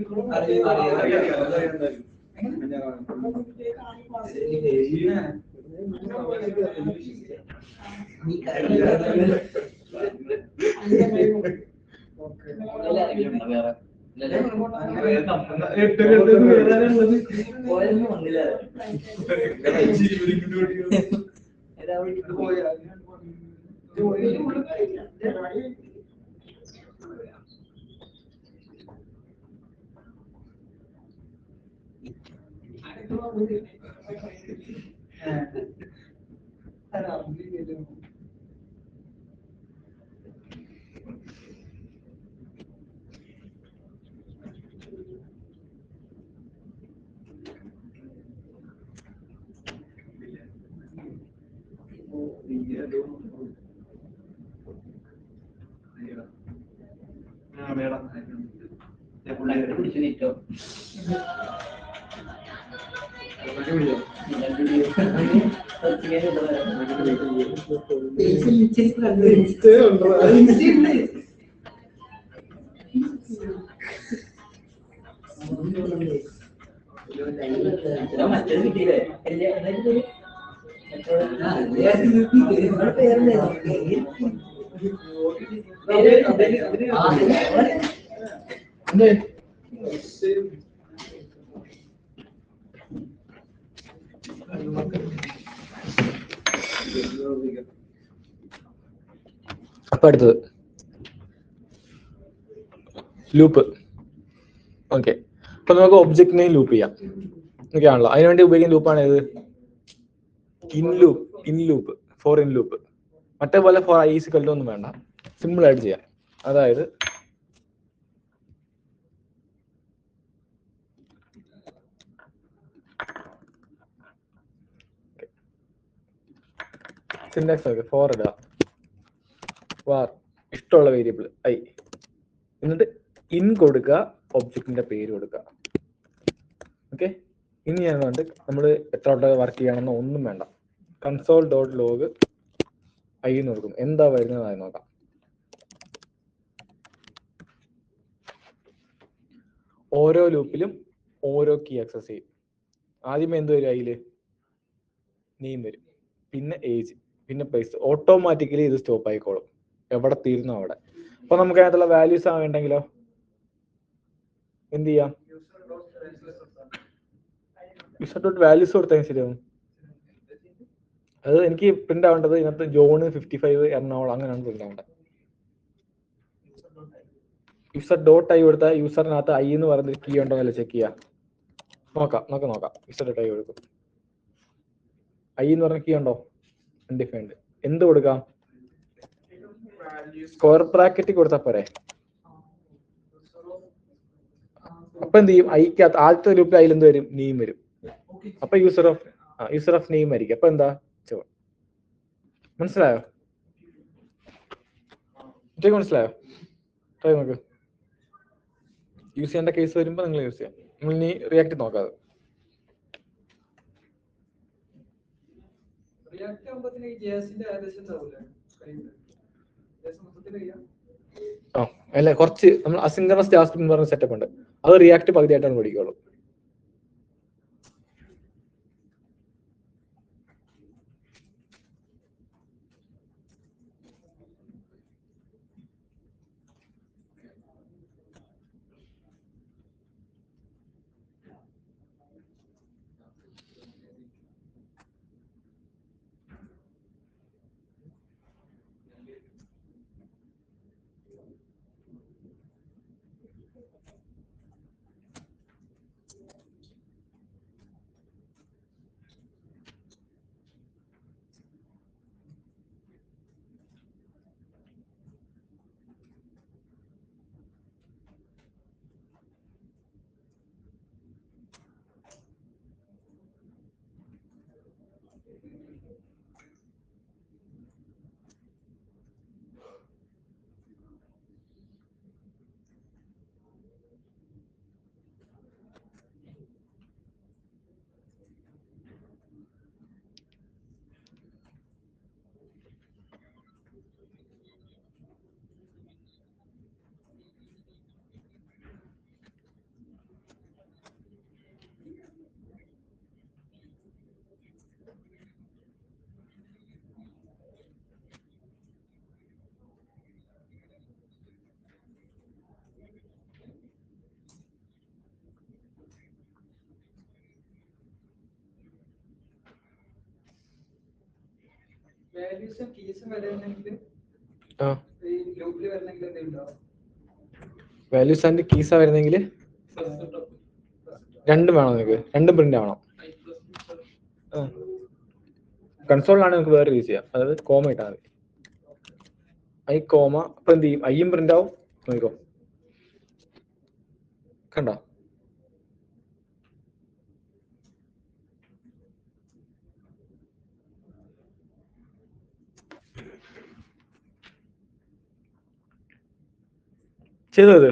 അപ്പൊ അടുത്തത് ലൂപ്പ്. ഓക്കെ, അപ്പൊ നമുക്ക് ഒബ്ജക്റ്റിനെയും ലൂപ്പ് ചെയ്യാം. ഓക്കെ ആണല്ലോ, അതിനുവേണ്ടി ഉപയോഗിക്കുന്ന ലൂപ്പാണ് ഏത്? In loop, for in loop. മറ്റേ പോലെ for i is equal to ഒന്നും വേണ്ട, സിമ്പിൾ ആയിട്ട് ചെയ്യാം. അതായത് സിന്റാക്സ് നോക്കുക, ഫോർ ഇടുക, വാർ ഇഷ്ടമുള്ള വേരിയബിൾ ഐ, എന്നിട്ട് ഇൻ കൊടുക്കുക, ഒബ്ജക്റ്റിന്റെ പേര് കൊടുക്കുക. ഓക്കെ, ഇനി ഞാൻ കൊണ്ട് നമ്മൾ എത്ര വട്ടം വർക്ക് ചെയ്യണമെന്നോ ഒന്നും വേണ്ട, കൺസോൾ ഡോട്ട് ലോഗ് ഐ എന്ന് കൊടുക്കും. എന്താ വരുന്നതായി നോക്കാം. ഓരോ ലൂപ്പിലും ഓരോ കീ ആക്സസ് ചെയ്യും. ആദ്യമേ എന്ത് വരും? അതില് നെയിം വരും, പിന്നെ ഏജ്, പിന്നെ പ്ലേസ്. ഓട്ടോമാറ്റിക്കലി ഇത് സ്റ്റോപ്പ് ആയിക്കോളും എവിടെ തീരുന്നോ അവിടെ. അപ്പൊ നമുക്ക് അതിനകത്തുള്ള വാല്യൂസ് വേണ്ടെങ്കിലോ എന്ത് ചെയ്യാം? യൂസർ ഡോട്ട് വാല്യൂസ് കൊടുത്താൽ ശരിയാവും. അത് എനിക്ക് പ്രിന്റ് ആവേണ്ടത് ഇതിനകത്ത് ജോണ് 55 എറണാകുളം അങ്ങനെയാണ് പ്രിന്റ് ആവേണ്ടത്. യൂസർ ഡോട്ട് ഐ കൊടുത്താൽ യൂസറിനകത്ത് ഐ എന്ന് പറയുന്ന കീ ഉണ്ടോ എന്നല്ല ചെക്ക് ചെയ്യാം. നോക്കാം. യൂസർ ഡോട്ട് ഐ കൊടുക്കും. ഐ എന്ന് പറഞ്ഞ കീ ഉണ്ടോ? അൺഡിഫൈൻഡ്. എന്ത് കൊടുക്കാം? സ്ക്വയർ ബ്രാക്കറ്റ് കൊടുത്താൽ പോരെ. അപ്പൊ എന്ത് ചെയ്യും? ഐക്കകത്ത് ആദ്യത്തെ ലൂപ്പിൽ അതിൽ എന്ത് വരും? നെയിം വരും. അപ്പൊ യൂസർ ഓഫ് നെയിം ആയിരിക്കും. അപ്പൊ എന്താ? മനസ്സിലായോ? മനസ്സിലായോ? നമുക്ക് യൂസ് ചെയ്യേണ്ട കേസ് വരുമ്പോ നിങ്ങൾ യൂസ് ചെയ്യാം. നമ്മൾ ഇനി റിയാക്ട് നോക്കാതെ. അല്ല, കുറച്ച് നമ്മൾ അസിൻക്രണസ് ജാവാസ്ക്രിപ്റ്റ് എന്ന് പറഞ്ഞ സെറ്റപ്പ് ഉണ്ട്, അത് റിയാക്ട് പകുതിയായിട്ടാണ് പഠിക്കുള്ളൂ. വാല്യൂസും കീസും വരണമെങ്കിൽ ആ ഈ ലൂപ്പിൽ വരണമെങ്കിൽ എന്തെങ്കിലും വാല്യൂസ് ആൻഡ് കീസാ വരുന്നെങ്കിൽ രണ്ടും വേണോ നിങ്ങൾക്ക്? രണ്ടും പ്രിന്റ് ആവണം. കൺസോളിലാണ് നമുക്ക് വേറെ യൂസ് ചെയ്യാം. അതായത് കോമ ഇട്ടാൽ മതി. ഐ കോമ അപ്പൊ എന്ത് ചെയ്യും? ഐയും പ്രിന്റ് ആവും. നോക്കോ കണ്ടോ? ചെയ്തത്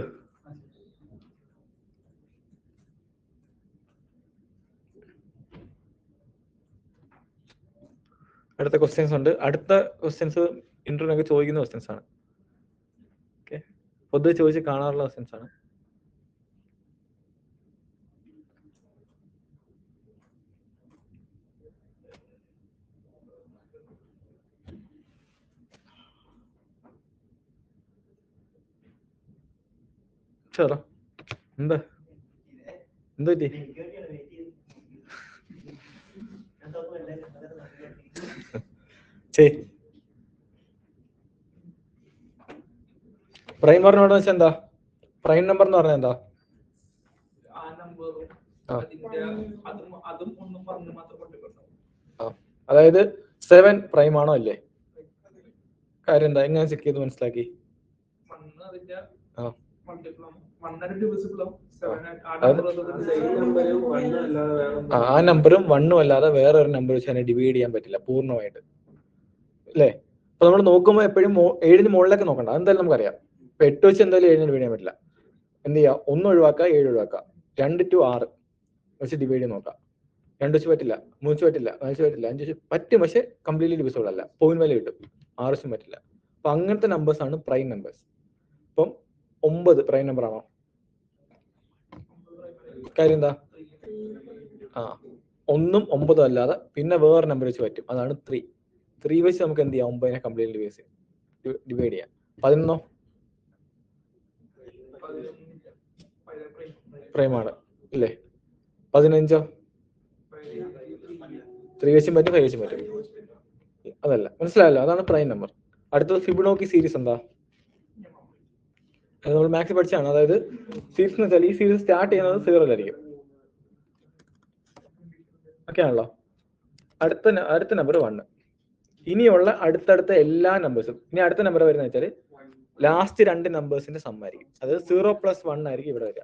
അടുത്ത ക്വസ്റ്റ്യൻസ് ഉണ്ട്. അടുത്ത ക്വസ്റ്റ്യൻസ് ഇന്റർവ്യൂവിനൊക്കെ ചോദിക്കുന്ന ക്വസ്റ്റ്യൻസ് ആണ്. ഓക്കെ, പൊതുവെ ചോദിച്ച് കാണാറുള്ള ക്വസ്റ്റ്യൻസ് ആണ്. ചേട്ടാ എന്താ എന്ത് പറ്റി? പ്രൈം പറഞ്ഞോട് വെച്ചാൽ എന്താ? പ്രൈം നമ്പർ എന്ന് പറഞ്ഞാൽ എന്താ? അതായത് 7 പ്രൈം ആണോ അല്ലേ? കാര്യം എന്താ? എങ്ങനെ ചെക്ക് ചെയ്ത് മനസ്സിലാക്കി? ആ നമ്പറും 1 അല്ലാതെ വേറെ ഒരു നമ്പർ വെച്ച് അതിനെ ഡിവൈഡ് ചെയ്യാൻ പറ്റില്ല പൂർണ്ണമായിട്ട്, അല്ലേ? അപ്പൊ നമ്മൾ നോക്കുമ്പോൾ എപ്പോഴും 7 മുകളിലേക്ക് നോക്കണ്ട. അതെന്തായാലും നമുക്കറിയാം. ഇപ്പൊ 8 വെച്ച് എന്തായാലും 7 ഡിവൈഡ് ചെയ്യാൻ പറ്റില്ല. എന്ത് ചെയ്യാം? 1 ഒഴിവാക്കുക, 7 ഒഴിവാക്കുക. 2 to 6 വെച്ച് ഡിവൈഡ് ചെയ്ത് നോക്കാം. 2 വെച്ച് പറ്റില്ല, 3 വെച്ച് പറ്റില്ല, 4 വെച്ച് പറ്റില്ല, 5 വെച്ച് പറ്റും, പക്ഷെ കംപ്ലീറ്റ്ലി ഡിവിസിബിൾ അല്ല. പോയിന്റ് വാല്യൂ കിട്ടും. 6 വെച്ചും പറ്റില്ല. അപ്പൊ അങ്ങനത്തെ നമ്പേഴ്സ് ആണ് പ്രൈം നമ്പേഴ്സ്. അപ്പം 9 പ്രൈം നമ്പർ ആണോ? കാര്യം എന്താ? 1ഉം 9ഉം അല്ലാതെ പിന്നെ വേറെ നമ്പർ വെച്ച് പറ്റും. അതാണ് 3. 3 വെച്ച് നമുക്ക് എന്ത് ചെയ്യാം? 9നെ കംപ്ലീറ്റ്ലി ഡിവൈഡ് ചെയ്യാം. 11 പ്രൈം ആണ് അല്ലേ? 15 3 വെച്ചും പറ്റും, 5 വെച്ചും പറ്റും. അതല്ല, മനസ്സിലായല്ലോ? അതാണ് പ്രൈം നമ്പർ. അടുത്തത് ഫിബൊനാച്ചി സീരീസ് എന്താ? നമ്മൾ മാത്സ് പഠിച്ചാണ്. അതായത് സീരീസ് എന്ന് വെച്ചാൽ ഈ സീരീസ് സ്റ്റാർട്ട് ചെയ്യുന്നത് 0-ലായിരിക്കും. ഓക്കെ ആണല്ലോ? അടുത്ത നമ്പർ 1. ഇനിയുള്ള അടുത്തടുത്ത എല്ലാ നമ്പേഴ്സും, ഇനി അടുത്ത നമ്പർ വരുന്നത് വെച്ചാൽ ലാസ്റ്റ് 2 നമ്പേഴ്സിന്റെ സം ആയിരിക്കും. അതായത് 0 + 1 ആയിരിക്കും ഇവിടെ വരിക.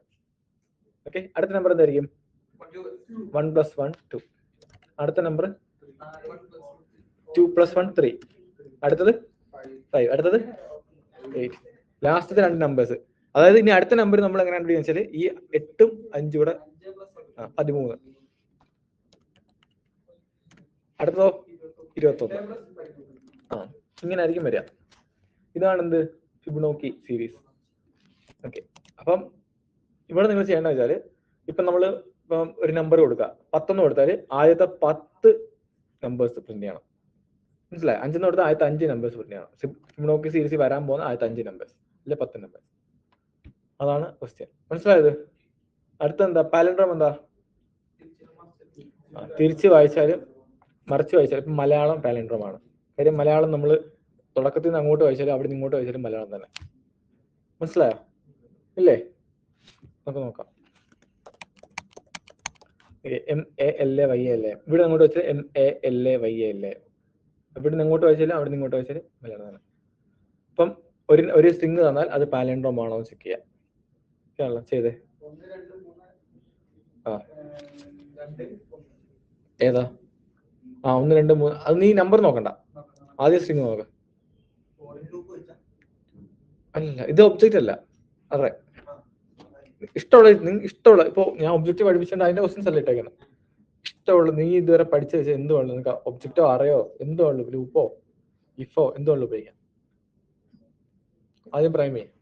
ഓക്കെ, അടുത്ത നമ്പർ എന്തായിരിക്കും? 1 + 1 2. അടുത്ത നമ്പർ 2 + 1 3. അടുത്തത് 5. അടുത്തത് 8. ലാസ്റ്റത്തെ 2 നമ്പേഴ്സ്. അതായത് ഇനി അടുത്ത നമ്പർ നമ്മൾ എങ്ങനെ കണ്ടുപിടിക്കുക വെച്ചാൽ ഈ 8ഉം 5ഉം കൂടെ 13. അടുത്തതോ 21. ഇങ്ങനെ ആയിരിക്കും വരിക. ഇതാണ് എന്ത്? Fibonacci series. ഓക്കെ, അപ്പം ഇവിടെ നിങ്ങൾ ചെയ്യേണ്ടത് വെച്ചാൽ ഇപ്പൊ നമ്മൾ ഒരു നമ്പർ കൊടുക്കുക, 10 കൊടുത്താൽ ആദ്യത്തെ 10 നമ്പേഴ്സ് പ്രിന്റ് ചെയ്യണം. മനസ്സിലായി? 5 കൊടുത്താൽ ആദ്യത്തെ 5 നമ്പേഴ്സ് പ്രിന്റ് ചെയ്യണം. ഫിബൊനാച്ചി സീരീസ് വരാൻ പോകുന്ന ആദ്യത്തെ 5 നമ്പേഴ്സ് അല്ലെ 10 നമ്പേഴ്സ്. അതാണ് ക്വസ്റ്റ്യൻ. മനസ്സിലായത്? അടുത്ത എന്താ? പാലൻഡ്രോം എന്താ? തിരിച്ച് വായിച്ചാലും മറിച്ച് വായിച്ചാലും ഇപ്പം മലയാളം പാലൻഡ്രോം ആണ്. കാര്യം മലയാളം നമ്മൾ തുടക്കത്തിൽ നിന്ന് അങ്ങോട്ട് വായിച്ചാലും അവിടെ നിന്ന് ഇങ്ങോട്ട് വായിച്ചാലും മലയാളം തന്നെ. മനസ്സിലായോ? ഇല്ലേ? നമുക്ക് നോക്കാം. MALAYALA. ഇവിടെ അങ്ങോട്ട് വെച്ചാൽ MALAYALA. ഇവിടെ നിന്ന് ഇങ്ങോട്ട് വായിച്ചാലും അവിടെ നിന്ന് ഇങ്ങോട്ട് വായിച്ചാലും മലയാളം തന്നെ. അപ്പം ഒരു സ്ട്രിങ് തന്നാൽ അത് പാലൻഡ്രോം ആണോ എന്ന് ചെക്ക് ചെയ്യാം. ചെയ്തേ. ഏതാ? 1 2 3. അത് നീ നമ്പർ നോക്കണ്ട, ആദ്യം സ്ട്രിങ് നോക്ക. അല്ല, ഇത് ഒബ്ജക്റ്റ് അല്ല. അതെ, ഇഷ്ടമുള്ള ഇപ്പൊ ഞാൻ ഒബ്ജക്റ്റ് പഠിപ്പിച്ചിട്ടുണ്ട്, അതിന്റെ ക്വസ്റ്റ്യൻസ് അല്ല ഇട്ടേക്കുന്നത്. ഇഷ്ടമുള്ള നീ ഇതുവരെ പഠിച്ച വെച്ചാൽ എന്ത് വേണം നിങ്ങൾക്ക്, ഒബ്ജക്റ്റോ അറയോ എന്ത് വേണല്ലോ, ഗ്രൂപ്പോ ഇഫോ എന്ത് വേണല്ലോ ഉപയോഗിക്കാം. ആദ്യം പ്രൈം ചെയ്യാം.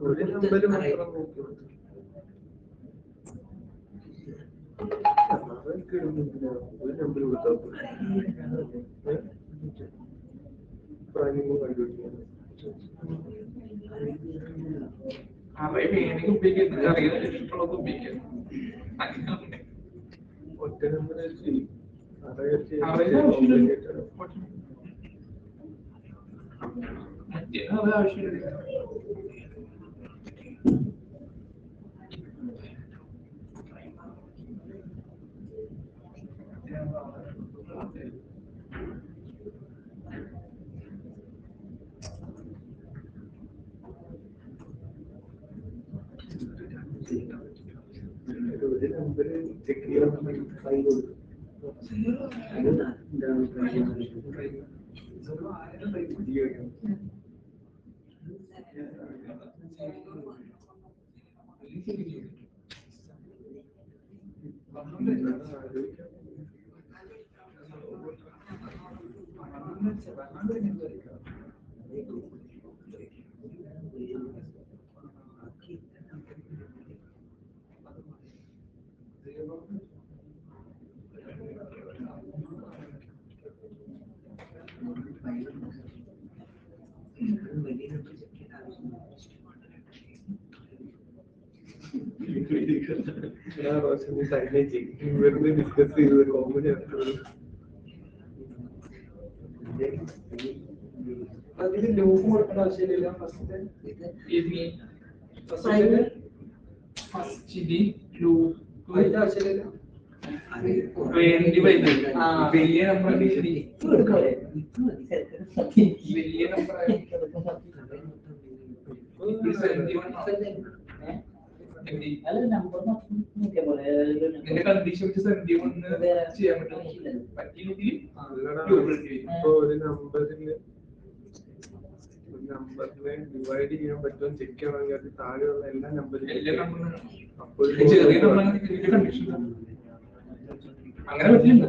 ഒരു നമ്പർ മാത്രം നോക്കി ഒരു നമ്പർ കൊടുത്താൽ കണ്ടുപിടിക്കാൻ ഒറ്റ നമ്പർ ആവശ്യമില്ല. ഒരു നമ്പർ ചെക്ക് ചെയ്യാൻ ട്രൈ കൊടുക്കും. വെറുതെ ഡിസ്കസ് ചെയ്തത് കോമഡി അതിന് ലൂപ്പ് കൊടുക്കേണ്ട ആവശ്യമില്ല. ഫസ്റ്റ് അതിന്റെ ആവശ്യമില്ല. വലിയ നമ്പർ വലിയ നമ്പർ കണ്ടീഷൻ വെച്ച് 71 ചെയ്യാൻ പറ്റില്ലെങ്കിൽ ഇപ്പൊ ഒരു നമ്പറിനെ ഡിവൈഡ് ചെയ്യാൻ പറ്റുമോ ചെക്ക് ചെയ്യണമെങ്കിൽ അത് താഴെയുള്ള എല്ലാ നമ്പറിലും അപ്പോൾ ചെറിയ കണ്ടീഷൻ അങ്ങനെ പറ്റില്ല.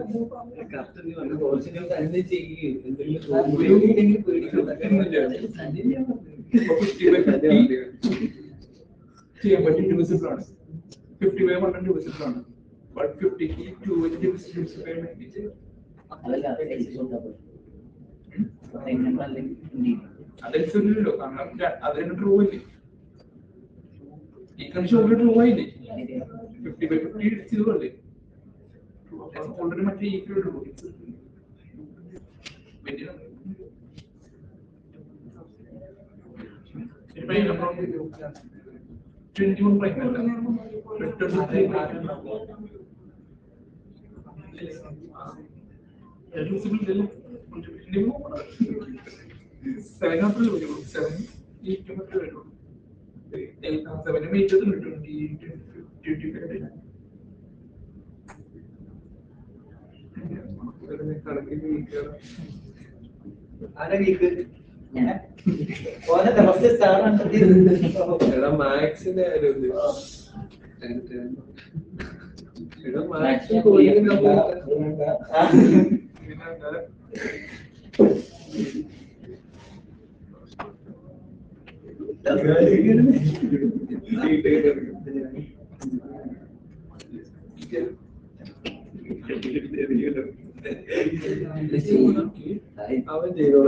ചെയ്യാൻ പറ്റും ഡിവിസിബിൾ ആണ്. 50/100 ഡിവിസിബിൾ ആണ്. ബട്ട് 50ക്ക് 2 ഡിവിസിബിൾ വേണ്ടിയിട്ട് അതനുസരിച്ചല്ലോ. കാരണം അതിന് ട്രൂ ഇല്ലേ, ഈ കണ്ടീഷൻ ട്രൂ ആയില്ലേ. 50/50 0 അല്ലേ ഓൾറെഡി മറ്റേ ഈക്വൽ ഉള്ളൂ. ഇപ്പൊ 21 പ്രൈം അല്ല, കണക്കിന് ആരാ വീക്ക്? ഓനെ ദിവസം സ്റ്റാർ എടാ മാത്സിന്റെ കാര്യം എടാ മാത്സ് അവൻ ചെയ്തോ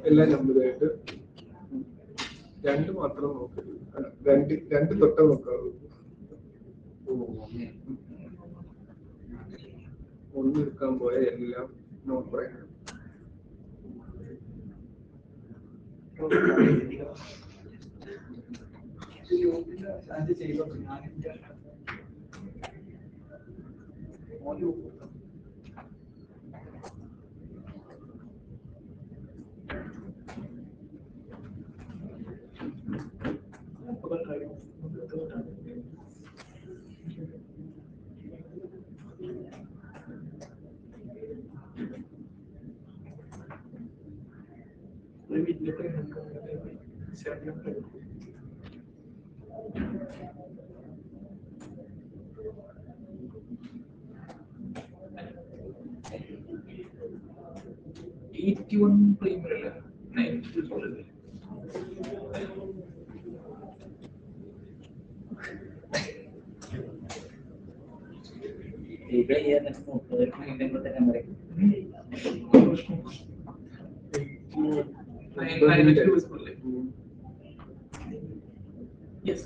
എല്ലാ നമ്പറായിട്ട് രണ്ട് മാത്രം നോക്കരുത്, രണ്ട് തൊട്ട നോക്കാവൂ. ഒന്ന് എടുക്കാൻ പോയ എല്ലാം നോട്ട് പറയാം. Yes.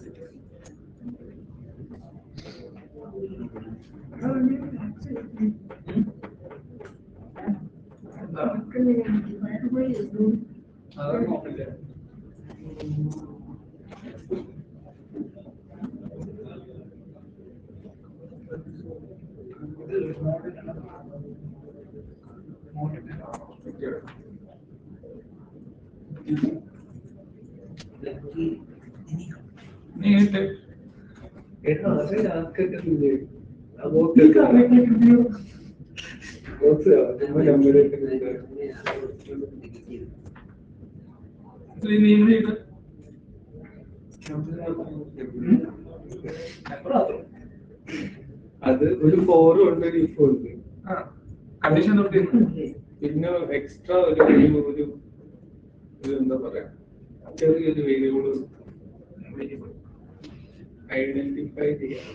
അത് ഒരു 4 ഉണ്ട്, ഒരു 4 ഉണ്ട്. കണ്ടീഷൻ പിന്നെ എക്സ്ട്രാ ഒരു എന്താ പറയാ, ചെറിയൊരു വേരിയബിൾ ഐഡന്റിഫൈ ചെയ്യാം.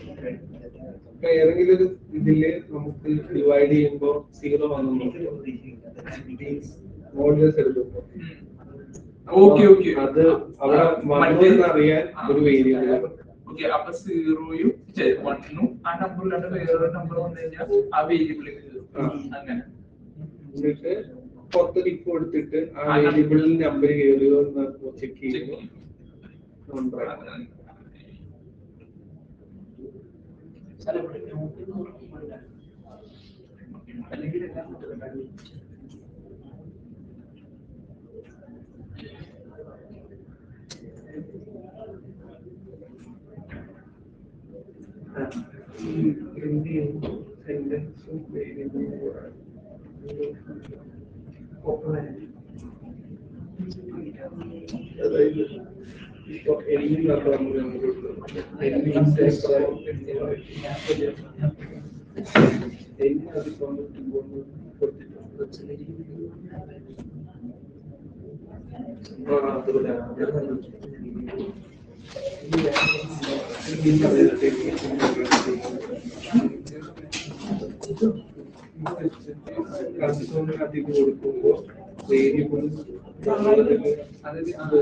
ഏതെങ്കിലും ഒരു ഇതില് നമുക്ക് ഡിവൈഡ് ചെയ്യുമ്പോ 0 വന്നു മോഡ്യൂൾസ് എടുക്കുമ്പോ അത് അവിടെ അറിയാൻ ഒരു വേരിയബിൾ. അപ്പൊ 0യും 1ഉം ആ നമ്പറിലാണ് വേറൊരു നമ്പർ വന്നു കഴിഞ്ഞാൽ ആ വേരിയബിളിലേക്ക് അങ്ങനെ. എന്നിട്ട് പുറത്തൊരു ഇഫ് കൊടുത്തിട്ട് ആ വേരിയബിളിൽ നമ്പർ കയറിയോ എന്ന് ചെക്ക് ചെയ്യുന്നു. സെന്റൻസും വേരിയബിളും കൂടെ അതായത് ഇപ്പൊ എനിക്ക് അധികം കൊടുക്കുമ്പോ വേരിയബിൾ അറിയില്ല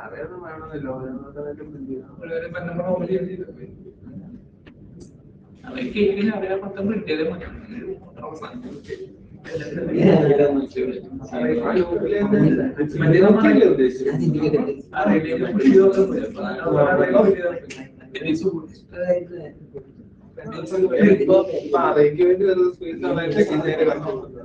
അറിയാതെ വേണമെന്നില്ല. അറിയാൻ പറ്റുന്ന ഇന്ത്യയിലെ ഇപ്പൊ അറേക്ക് വേണ്ടി വരുന്ന സ്പേസ് ആണെങ്കിൽ നേരെ കണ്ടുപിടിക്കുക.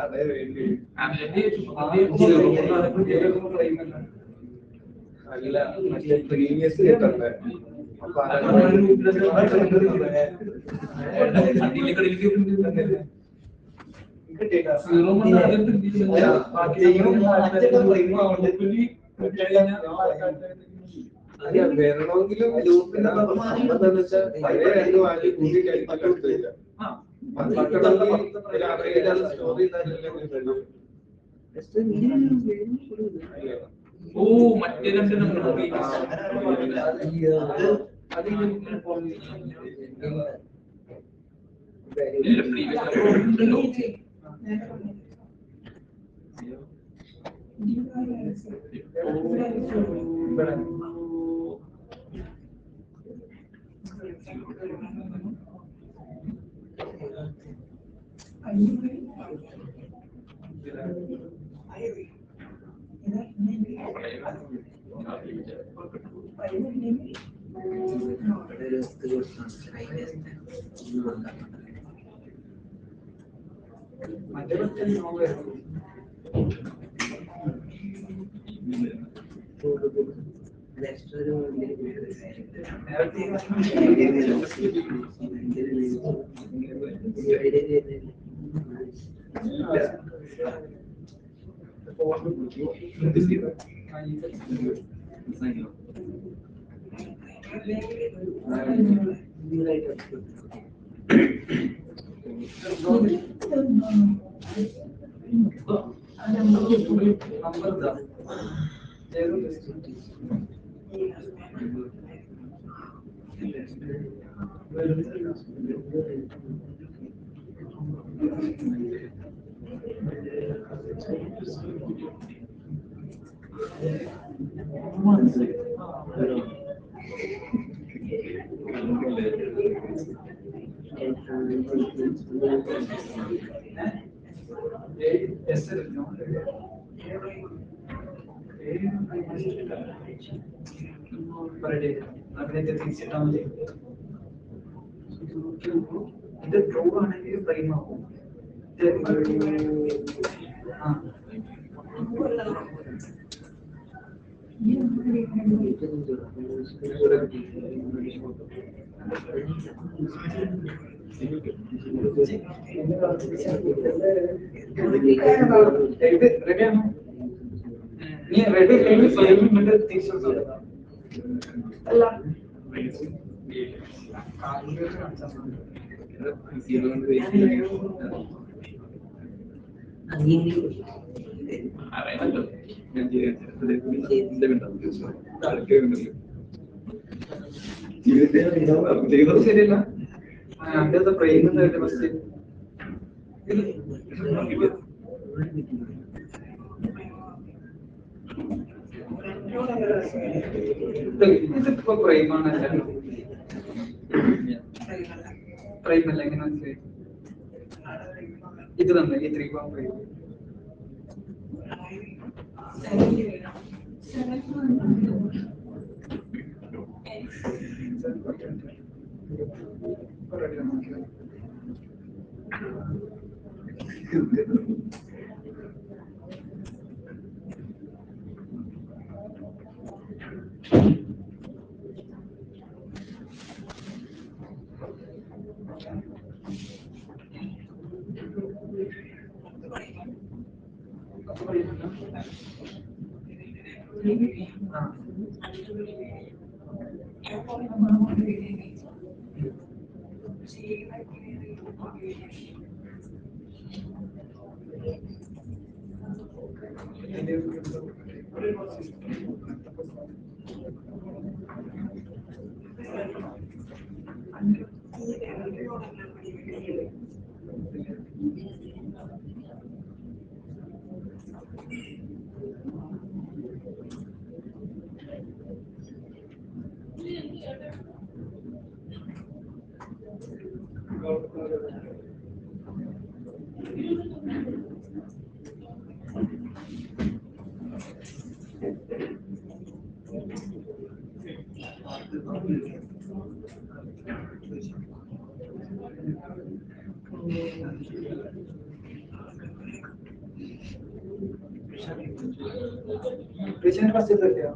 അതേ വേണ്ടി അല്ല മറ്റേ പ്രീവിയസ് കിട്ടണ്ടേ. അപ്പൊ വരണമെങ്കിലും ലൂപ്പിനുള്ള എന്താന്ന് വെച്ചാൽ പഴയ രണ്ട് വാല്യൂ കൂടി കഴിക്കില്ല. സ്റ്റോർ ചെയ്താലും ഓ മറ്റേ രണ്ട് നമ്മൾ ഇല്ല പ്രീവിയസ് ഇത് ട്രൂ ആണെങ്കിൽ പ്രൈം ആവും. റെഡി അല്ല ശരിയല്ല അതിന്റെ പ്രൈം ഫസ്റ്റ് ഇതിപ്പോ പ്രൈമാണ്. പ്രൈം അല്ല എങ്ങനെ മനസ്സിലായി? ഇത് തന്നെ ഈ 3 prime Patient first is there.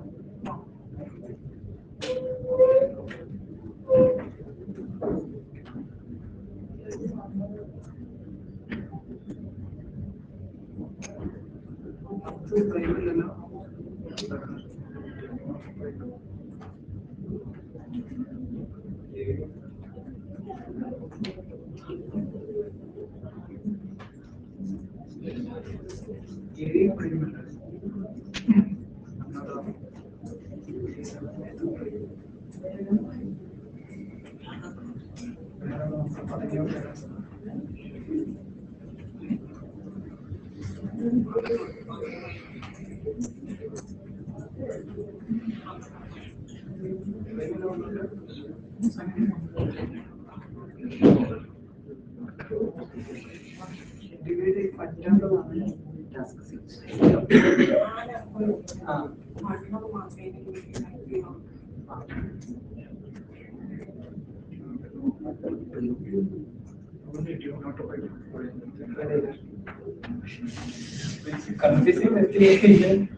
Confusing investigation.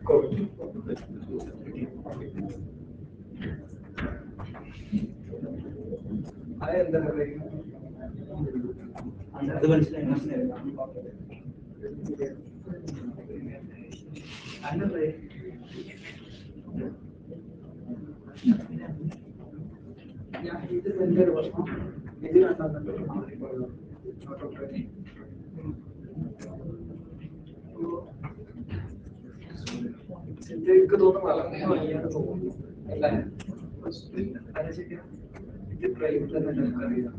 അത് മനസ്സിലായി ഞാൻ ഇത് എന്റെ ഒരു പ്രശ്നം ഇത് കണ്ടെന്നിട്ട് എനിക്ക് തോന്നുന്നു വളരെ വയ്യാതെ തോന്നുന്നു അല്ലേ അത് ശരിയാ ഇത് പ്രൈവറ്റ് തന്നെ എനിക്കറിയാം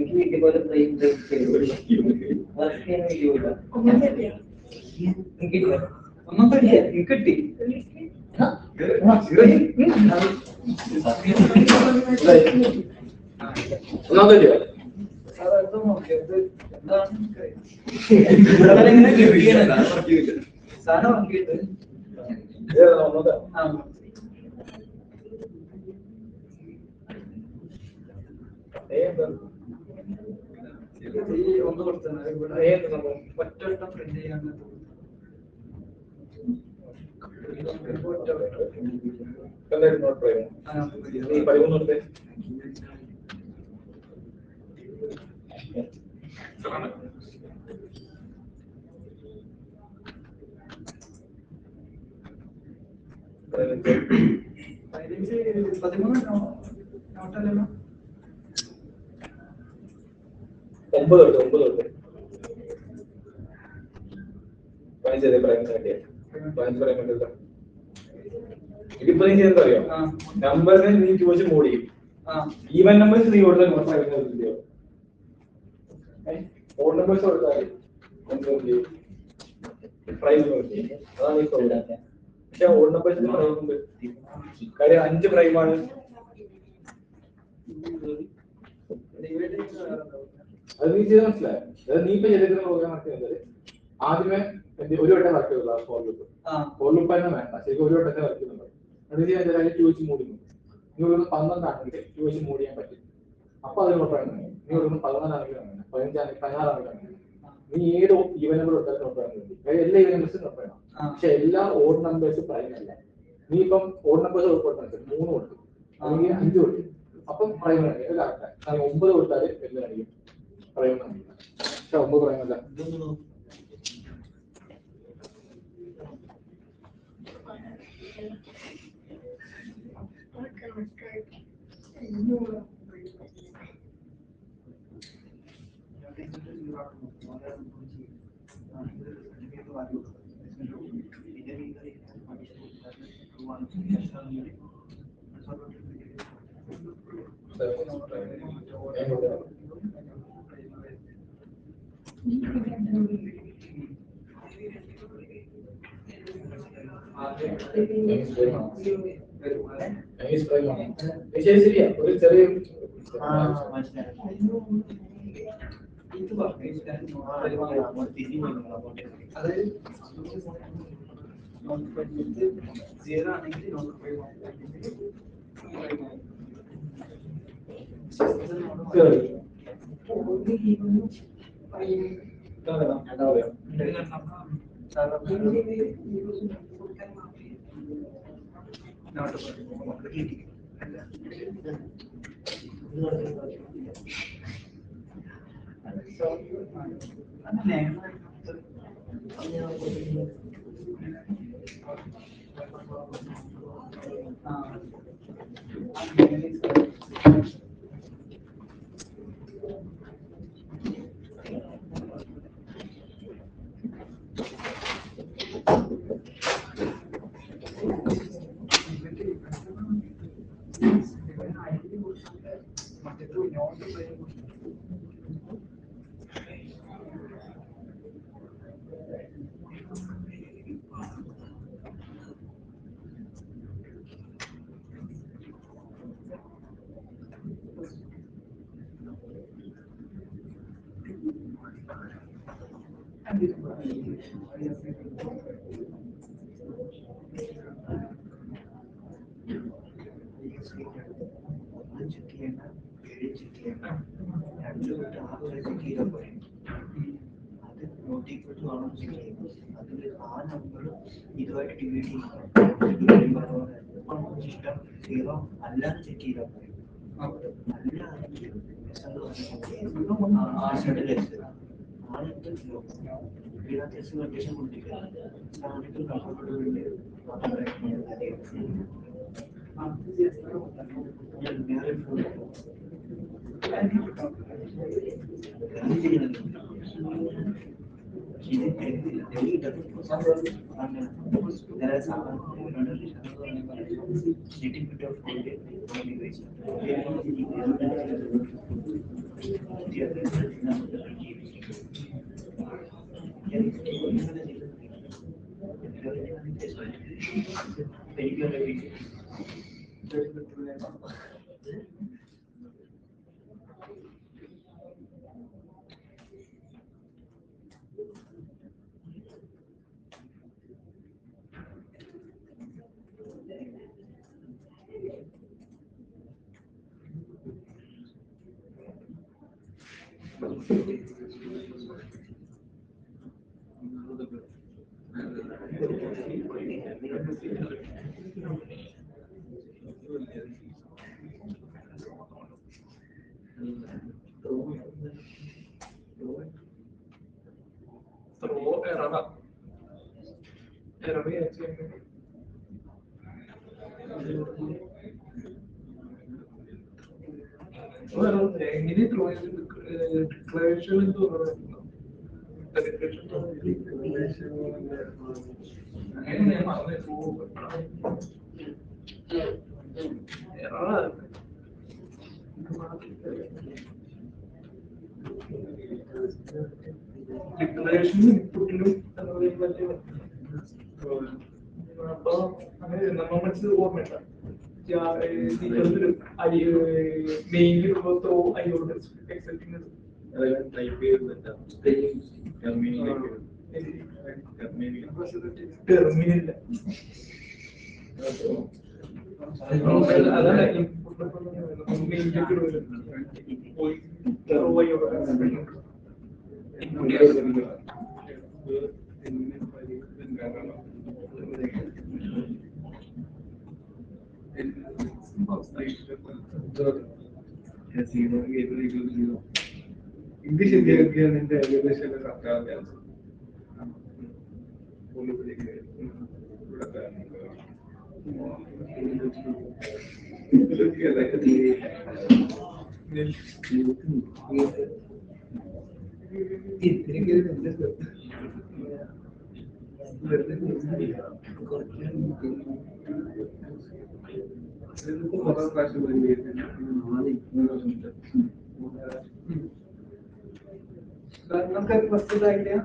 എനിക്ക് ഇതുപോലെ ഒന്നും കിട്ടി സാധനം നോക്കിയിട്ട് ഒന്ന് കൊടുത്തത് ഇവിടെ ഒറ്റ പ്രിന്റ് ചെയ്യാൻ ഇതിപ്പോ നീ ചെയ്തറിയോ നമ്പറിനെ നീ ചോദിച്ച് മോഡ് ചെയ്യും ഈവൻ നമ്പേഴ്സ് നീ കൊടുത്താൽ ഓഡ് നമ്പേഴ്സ് കൊടുത്താൽ പ്രൈസ് അതാണ് ഈ പ്രോബ്ലം. പക്ഷെ ഓഡ് നമ്പേഴ്സിന് പ്രൈസ് ഉണ്ട്. കാര്യം 5 പ്രൈമാണ്. അത് നീ ചെയ്ത് മനസ്സിലായോ? അതായത് നീ ഇപ്പൊ ചെയ്തിരുന്ന പ്രോഗ്രാം നടക്കുന്നത് ആദ്യമേ ഒരു വട്ടം വർക്ക് ചെയ്തുള്ള ഫോർ ലൂപ്പ് തന്നെ വേണ്ട, ശരിക്കും ഒരു വട്ടത്തെ വർക്ക് ചെയ്യുന്നുണ്ട്. അത് ചെയ്യാൻ ചോദിച്ച് മൂടുന്നു. നീ ഒരു 12 ആണെങ്കിൽ ചോദിച്ച് മൂട് ചെയ്യാൻ പറ്റും. അപ്പൊ അതിന് ഉറപ്പാണ്. നീ ഒരു 14 ആണെങ്കിലും അങ്ങനെ, 15 ആണെങ്കിൽ 16 ആണെങ്കിലും അങ്ങനെ. നീ ഏത് ഈവൻ നമ്പർ കൊടുത്താലും ഉറപ്പാണ്. എല്ലാ ഈവൻ നമ്പേഴ്സും ഉറപ്പാണ്. പക്ഷെ എല്ലാ ഓഡ് നമ്പേഴ്സും പ്രൈം അല്ല. നീ ഇപ്പം ഓഡ് നമ്പേഴ്സ് കൊടുത്താൽ 3 കൊടുക്കും അല്ലെങ്കിൽ 5 കൊടുക്കും, അപ്പം പ്രൈം കാണിക്കും. 9 കൊടുത്താല് എന്ത് കാണിക്കും? പ്രൈം കാണിക്കും. പക്ഷെ 9 പ്രൈം അല്ല. ശരിയാ ഒരു ചെറിയ ഇത് പറഞ്ഞു അതായത് 0 ആണെങ്കിൽ ഡിക്ലറേഷൻ ഇൻപുട്ടിലും അപ്പൊ അങ്ങനെ നമ്മൾ മനസ്സിൽ ഓർമ്മയില്ല മെയിൻ ത്രോ അയ്യോട് എക്സെപ്റ്റിംഗ് ടെർമിനൽ അതാണ് ഇത് ശരിയാക്കിയാൽ നിന്റെ ഏകദേശം കറക്റ്റാണ്. നമുക്കത് ഫസ്റ്റ് ഇതാക്കിയ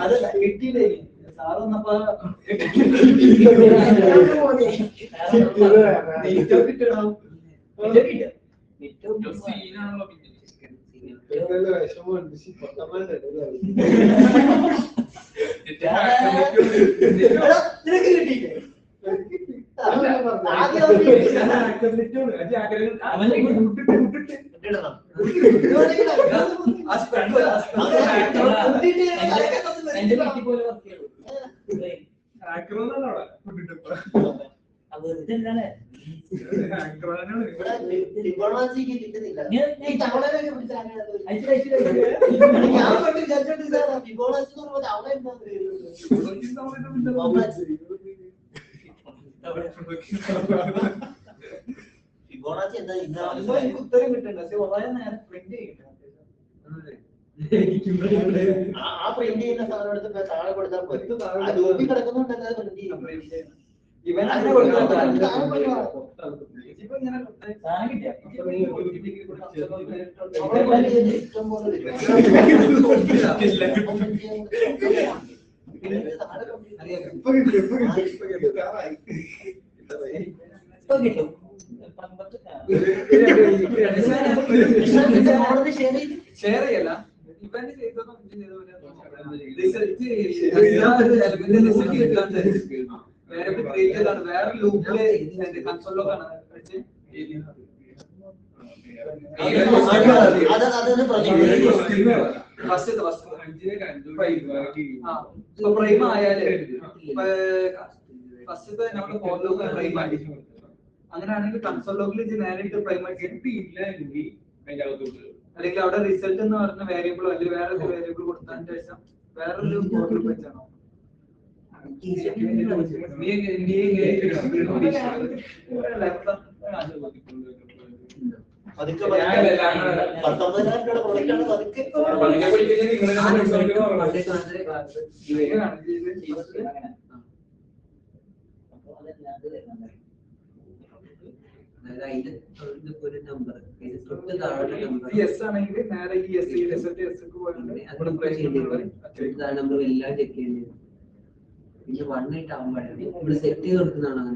അതല്ല കിട്ടിയില്ലേ സാറ് വന്നപ്പോ നിനക്ക് കിട്ടിയില്ലേ ഫിബോണാച്ചി എന്താ എനിക്ക് ഉത്തരം കിട്ടണ്ട വളരെ നേരം പ്രിന്റ് ചെയ്യണം ആ പ്രിന്റ് ചെയ്യുന്ന സാധനം എടുത്ത് താഴെ കൊടുത്താൽ ഗ്രൂപ്പിൽ കിടക്കുന്നുണ്ടല്ലോ പ്രിന്റ് ചെയ്യും ഇവൻ അങ്ങനെ ഇഷ്ടം പോലെ ഷെയർ ചെയ്യല്ല ഇവന്റ് ചെയ്തോ വേറെ ലൂപ്പില് കൺസോളിലൊക്കെ പ്രൈം ആയാല് ഫസ്റ്റ് നമ്മള് ഫോർ ലോക്ക് പ്രൈം ആയി അങ്ങനെയാണെങ്കിൽ കൺസോൾ ലോക്കിൽ നേരിട്ട് പ്രൈം ആയി കിട്ടിയില്ല എങ്കിൽ അല്ലെങ്കിൽ അവിടെ റിസൾട്ട് എന്ന് പറഞ്ഞ വേരിയബിളോ അല്ലെങ്കിൽ വേറെ വേരിയബിൾ കൊടുത്തതിന് ശേഷം വേറൊരു ഫോർ വെച്ചാണോ ആണെങ്കിൽ നേരെ ഈ റിസൾട്ട് നമ്പർ എല്ലാം ചെക്ക് ചെയ്യേണ്ടി വരും. പിന്നെ 1 ആയിട്ട് ആവാൻ പാടില്ല. നമ്മൾ സെറ്റ് ചെയ്ത് കൊടുക്കുന്നതാണ്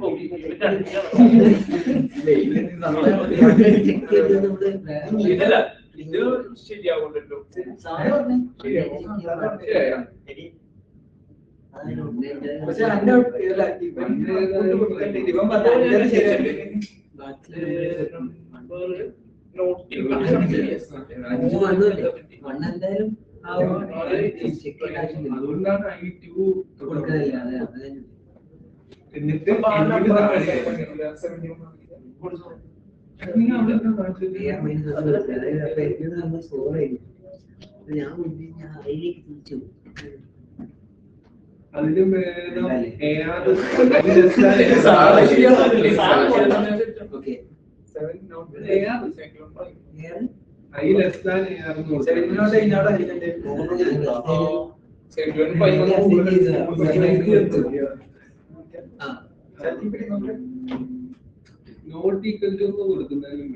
പക്ഷെ എന്റെ ഇവൻ എന്തായാലും അതുകൊണ്ടാണ് കൊടുക്കുന്നില്ല. അതെ അതെ എന്നിട്ട് ഞാൻ അതിലേക്ക് തിരിച്ചു അതിലും നോട്ട് ഈക്വൽ ടു കൊടുക്കുന്നതിനും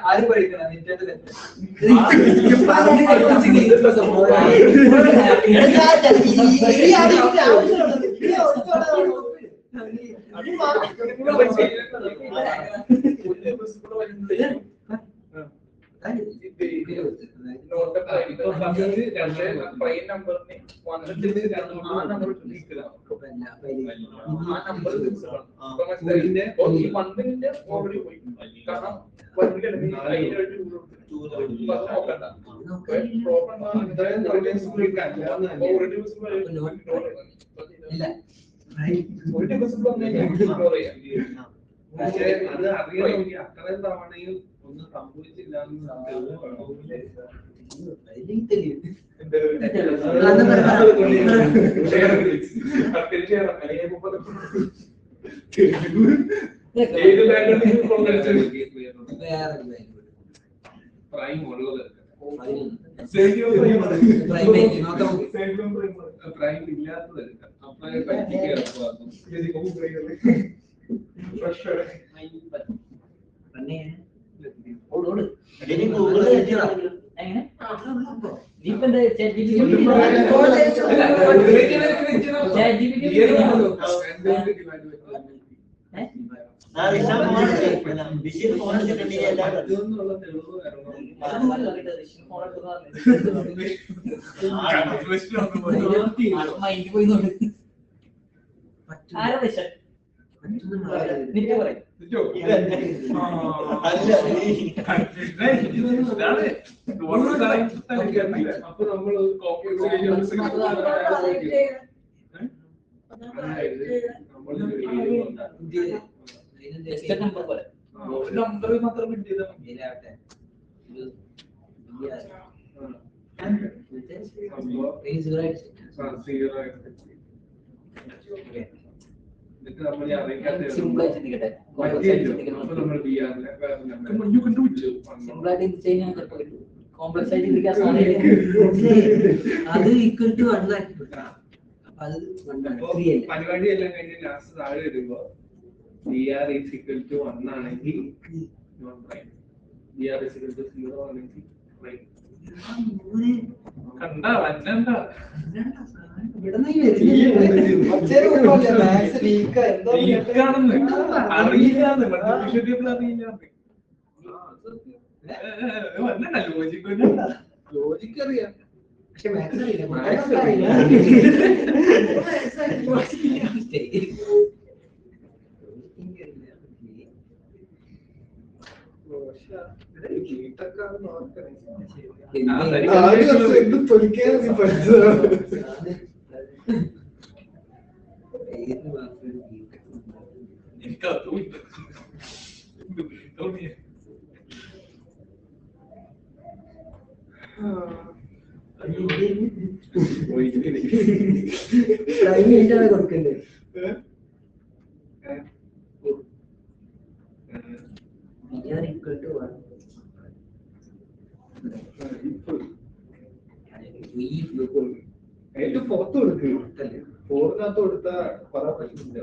ആരും പഠിക്കണം പക്ഷെ അത് അറിയണമെങ്കിൽ അത്രയും തവണയും ഒന്നും സംഭവിച്ചില്ല ഏത് ബാക്ക്ഗ്രൗണ്ടിൽ പ്രോഗ്രാം വേറെ പ്രൈം ഉള്ളത് പ്രൈം ഇല്ലാത്തത് എടുക്കാം. അപ്പൊ പറ്റിക്ക് എളുപ്പമാകും. അതെന്നുള്ള തെളിവ് അപ്പൊ നമ്മള് കോപ്പി നമ്പർ മാത്രം കിട്ടിയത് എന്നിട്ട് നമ്മൾ അറിയിക്കാത്ത നമ്മൾ അത് ഈക്വൽ ടു 1 പരിപാടി എല്ലാം കഴിഞ്ഞ് ലാസ്റ്റ് താഴെ വരുമ്പോ dr is equal to 1 ആണെങ്കിൽ non prime, dr is equal to 0 ആണെങ്കിൽ പ്രൈം. കണ്ടാ വന്നെന്താ അറിയില്ലാന്ന് വന്നണ്ട ലോജിക്ക് അറിയാം. പക്ഷെ മാത്സ് അറിയില്ല. കൊടുക്കണ്ടേ equal to 1. ഏറ്റവും പുറത്ത് കൊടുക്ക്, ഫോറിനകത്ത് കൊടുത്താ പറയാൻ പറ്റില്ല.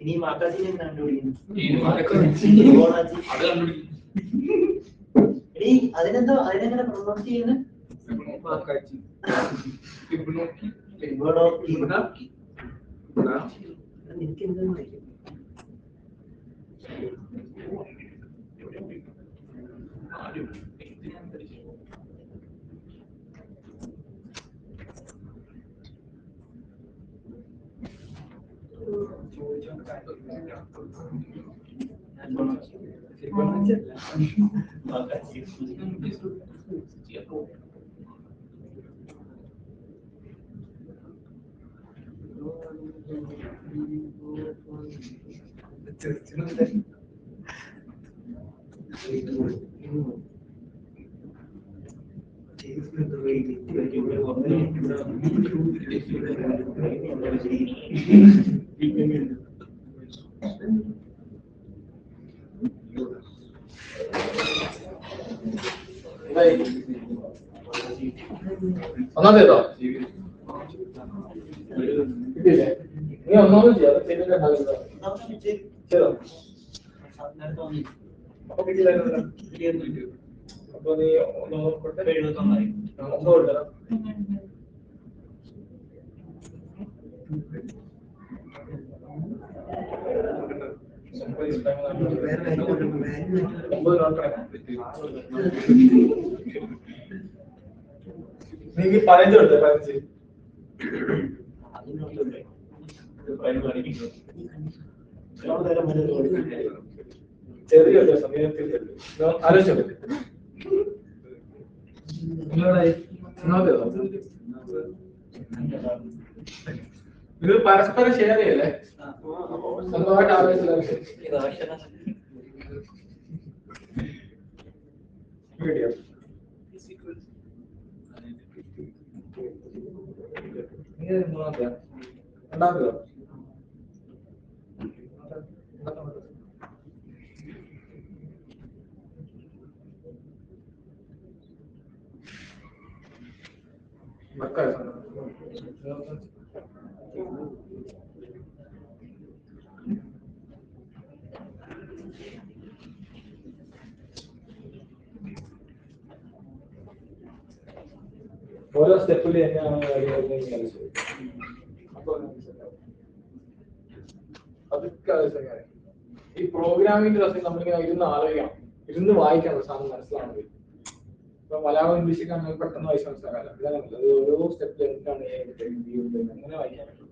ഇനി മാക്കാച്ചിനെ കണ്ടുപിടിക്കുന്നു. അതിനെന്തോ അതിനെങ്ങനെ പ്രൊമോട്ട് ചെയ്യുന്നത്? എനിക്ക് എന്തെന്ന് വായിക്കും. ഒന്നാമതേതോ കിട്ടിയില്ലേ? നീ ഒന്നാമത് ചെയ്യാം ചെയ്തോ? അപ്പൊ കിട്ടിയില്ലായിരുന്നല്ലോ. അപ്പൊ നീ ഒമ്പത് കൊടുത്തരാം. നീക്ക് 15 കൊടുത്തേ 15. ചെറിയ വ്യത്യാസം ആലോചിച്ചോ. ഇത് പരസ്പരം ഷെയർ ചെയ്യല്ലേ, സ്വന്തമായിട്ട് ആലോചിച്ചില്ല. രണ്ടാമതോ ഓരോ സ്റ്റെപ്പിൽ എങ്ങനെയാണ് അതൊക്കെ ഈ പ്രോഗ്രാമിംഗ് രസം നമ്മളിങ്ങനെ ഇരുന്ന് ആലോചിക്കണം, ഇരുന്ന് വായിക്കണം, സാധനം മനസ്സിലാണെങ്കിൽ. ഇപ്പൊ മലയാളം ഇംഗ്ലീഷൊക്കെ നമ്മൾ പെട്ടെന്ന് വായിച്ച് മനസ്സിലാക്കാമല്ലോ. ഇതാണല്ലോ അത് ഓരോ സ്റ്റെപ്പിൽ എന്താണ് അങ്ങനെ വായിക്കാൻ പറ്റും.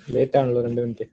ലേറ്റ് ആണല്ലോ 2 മിനിറ്റ്.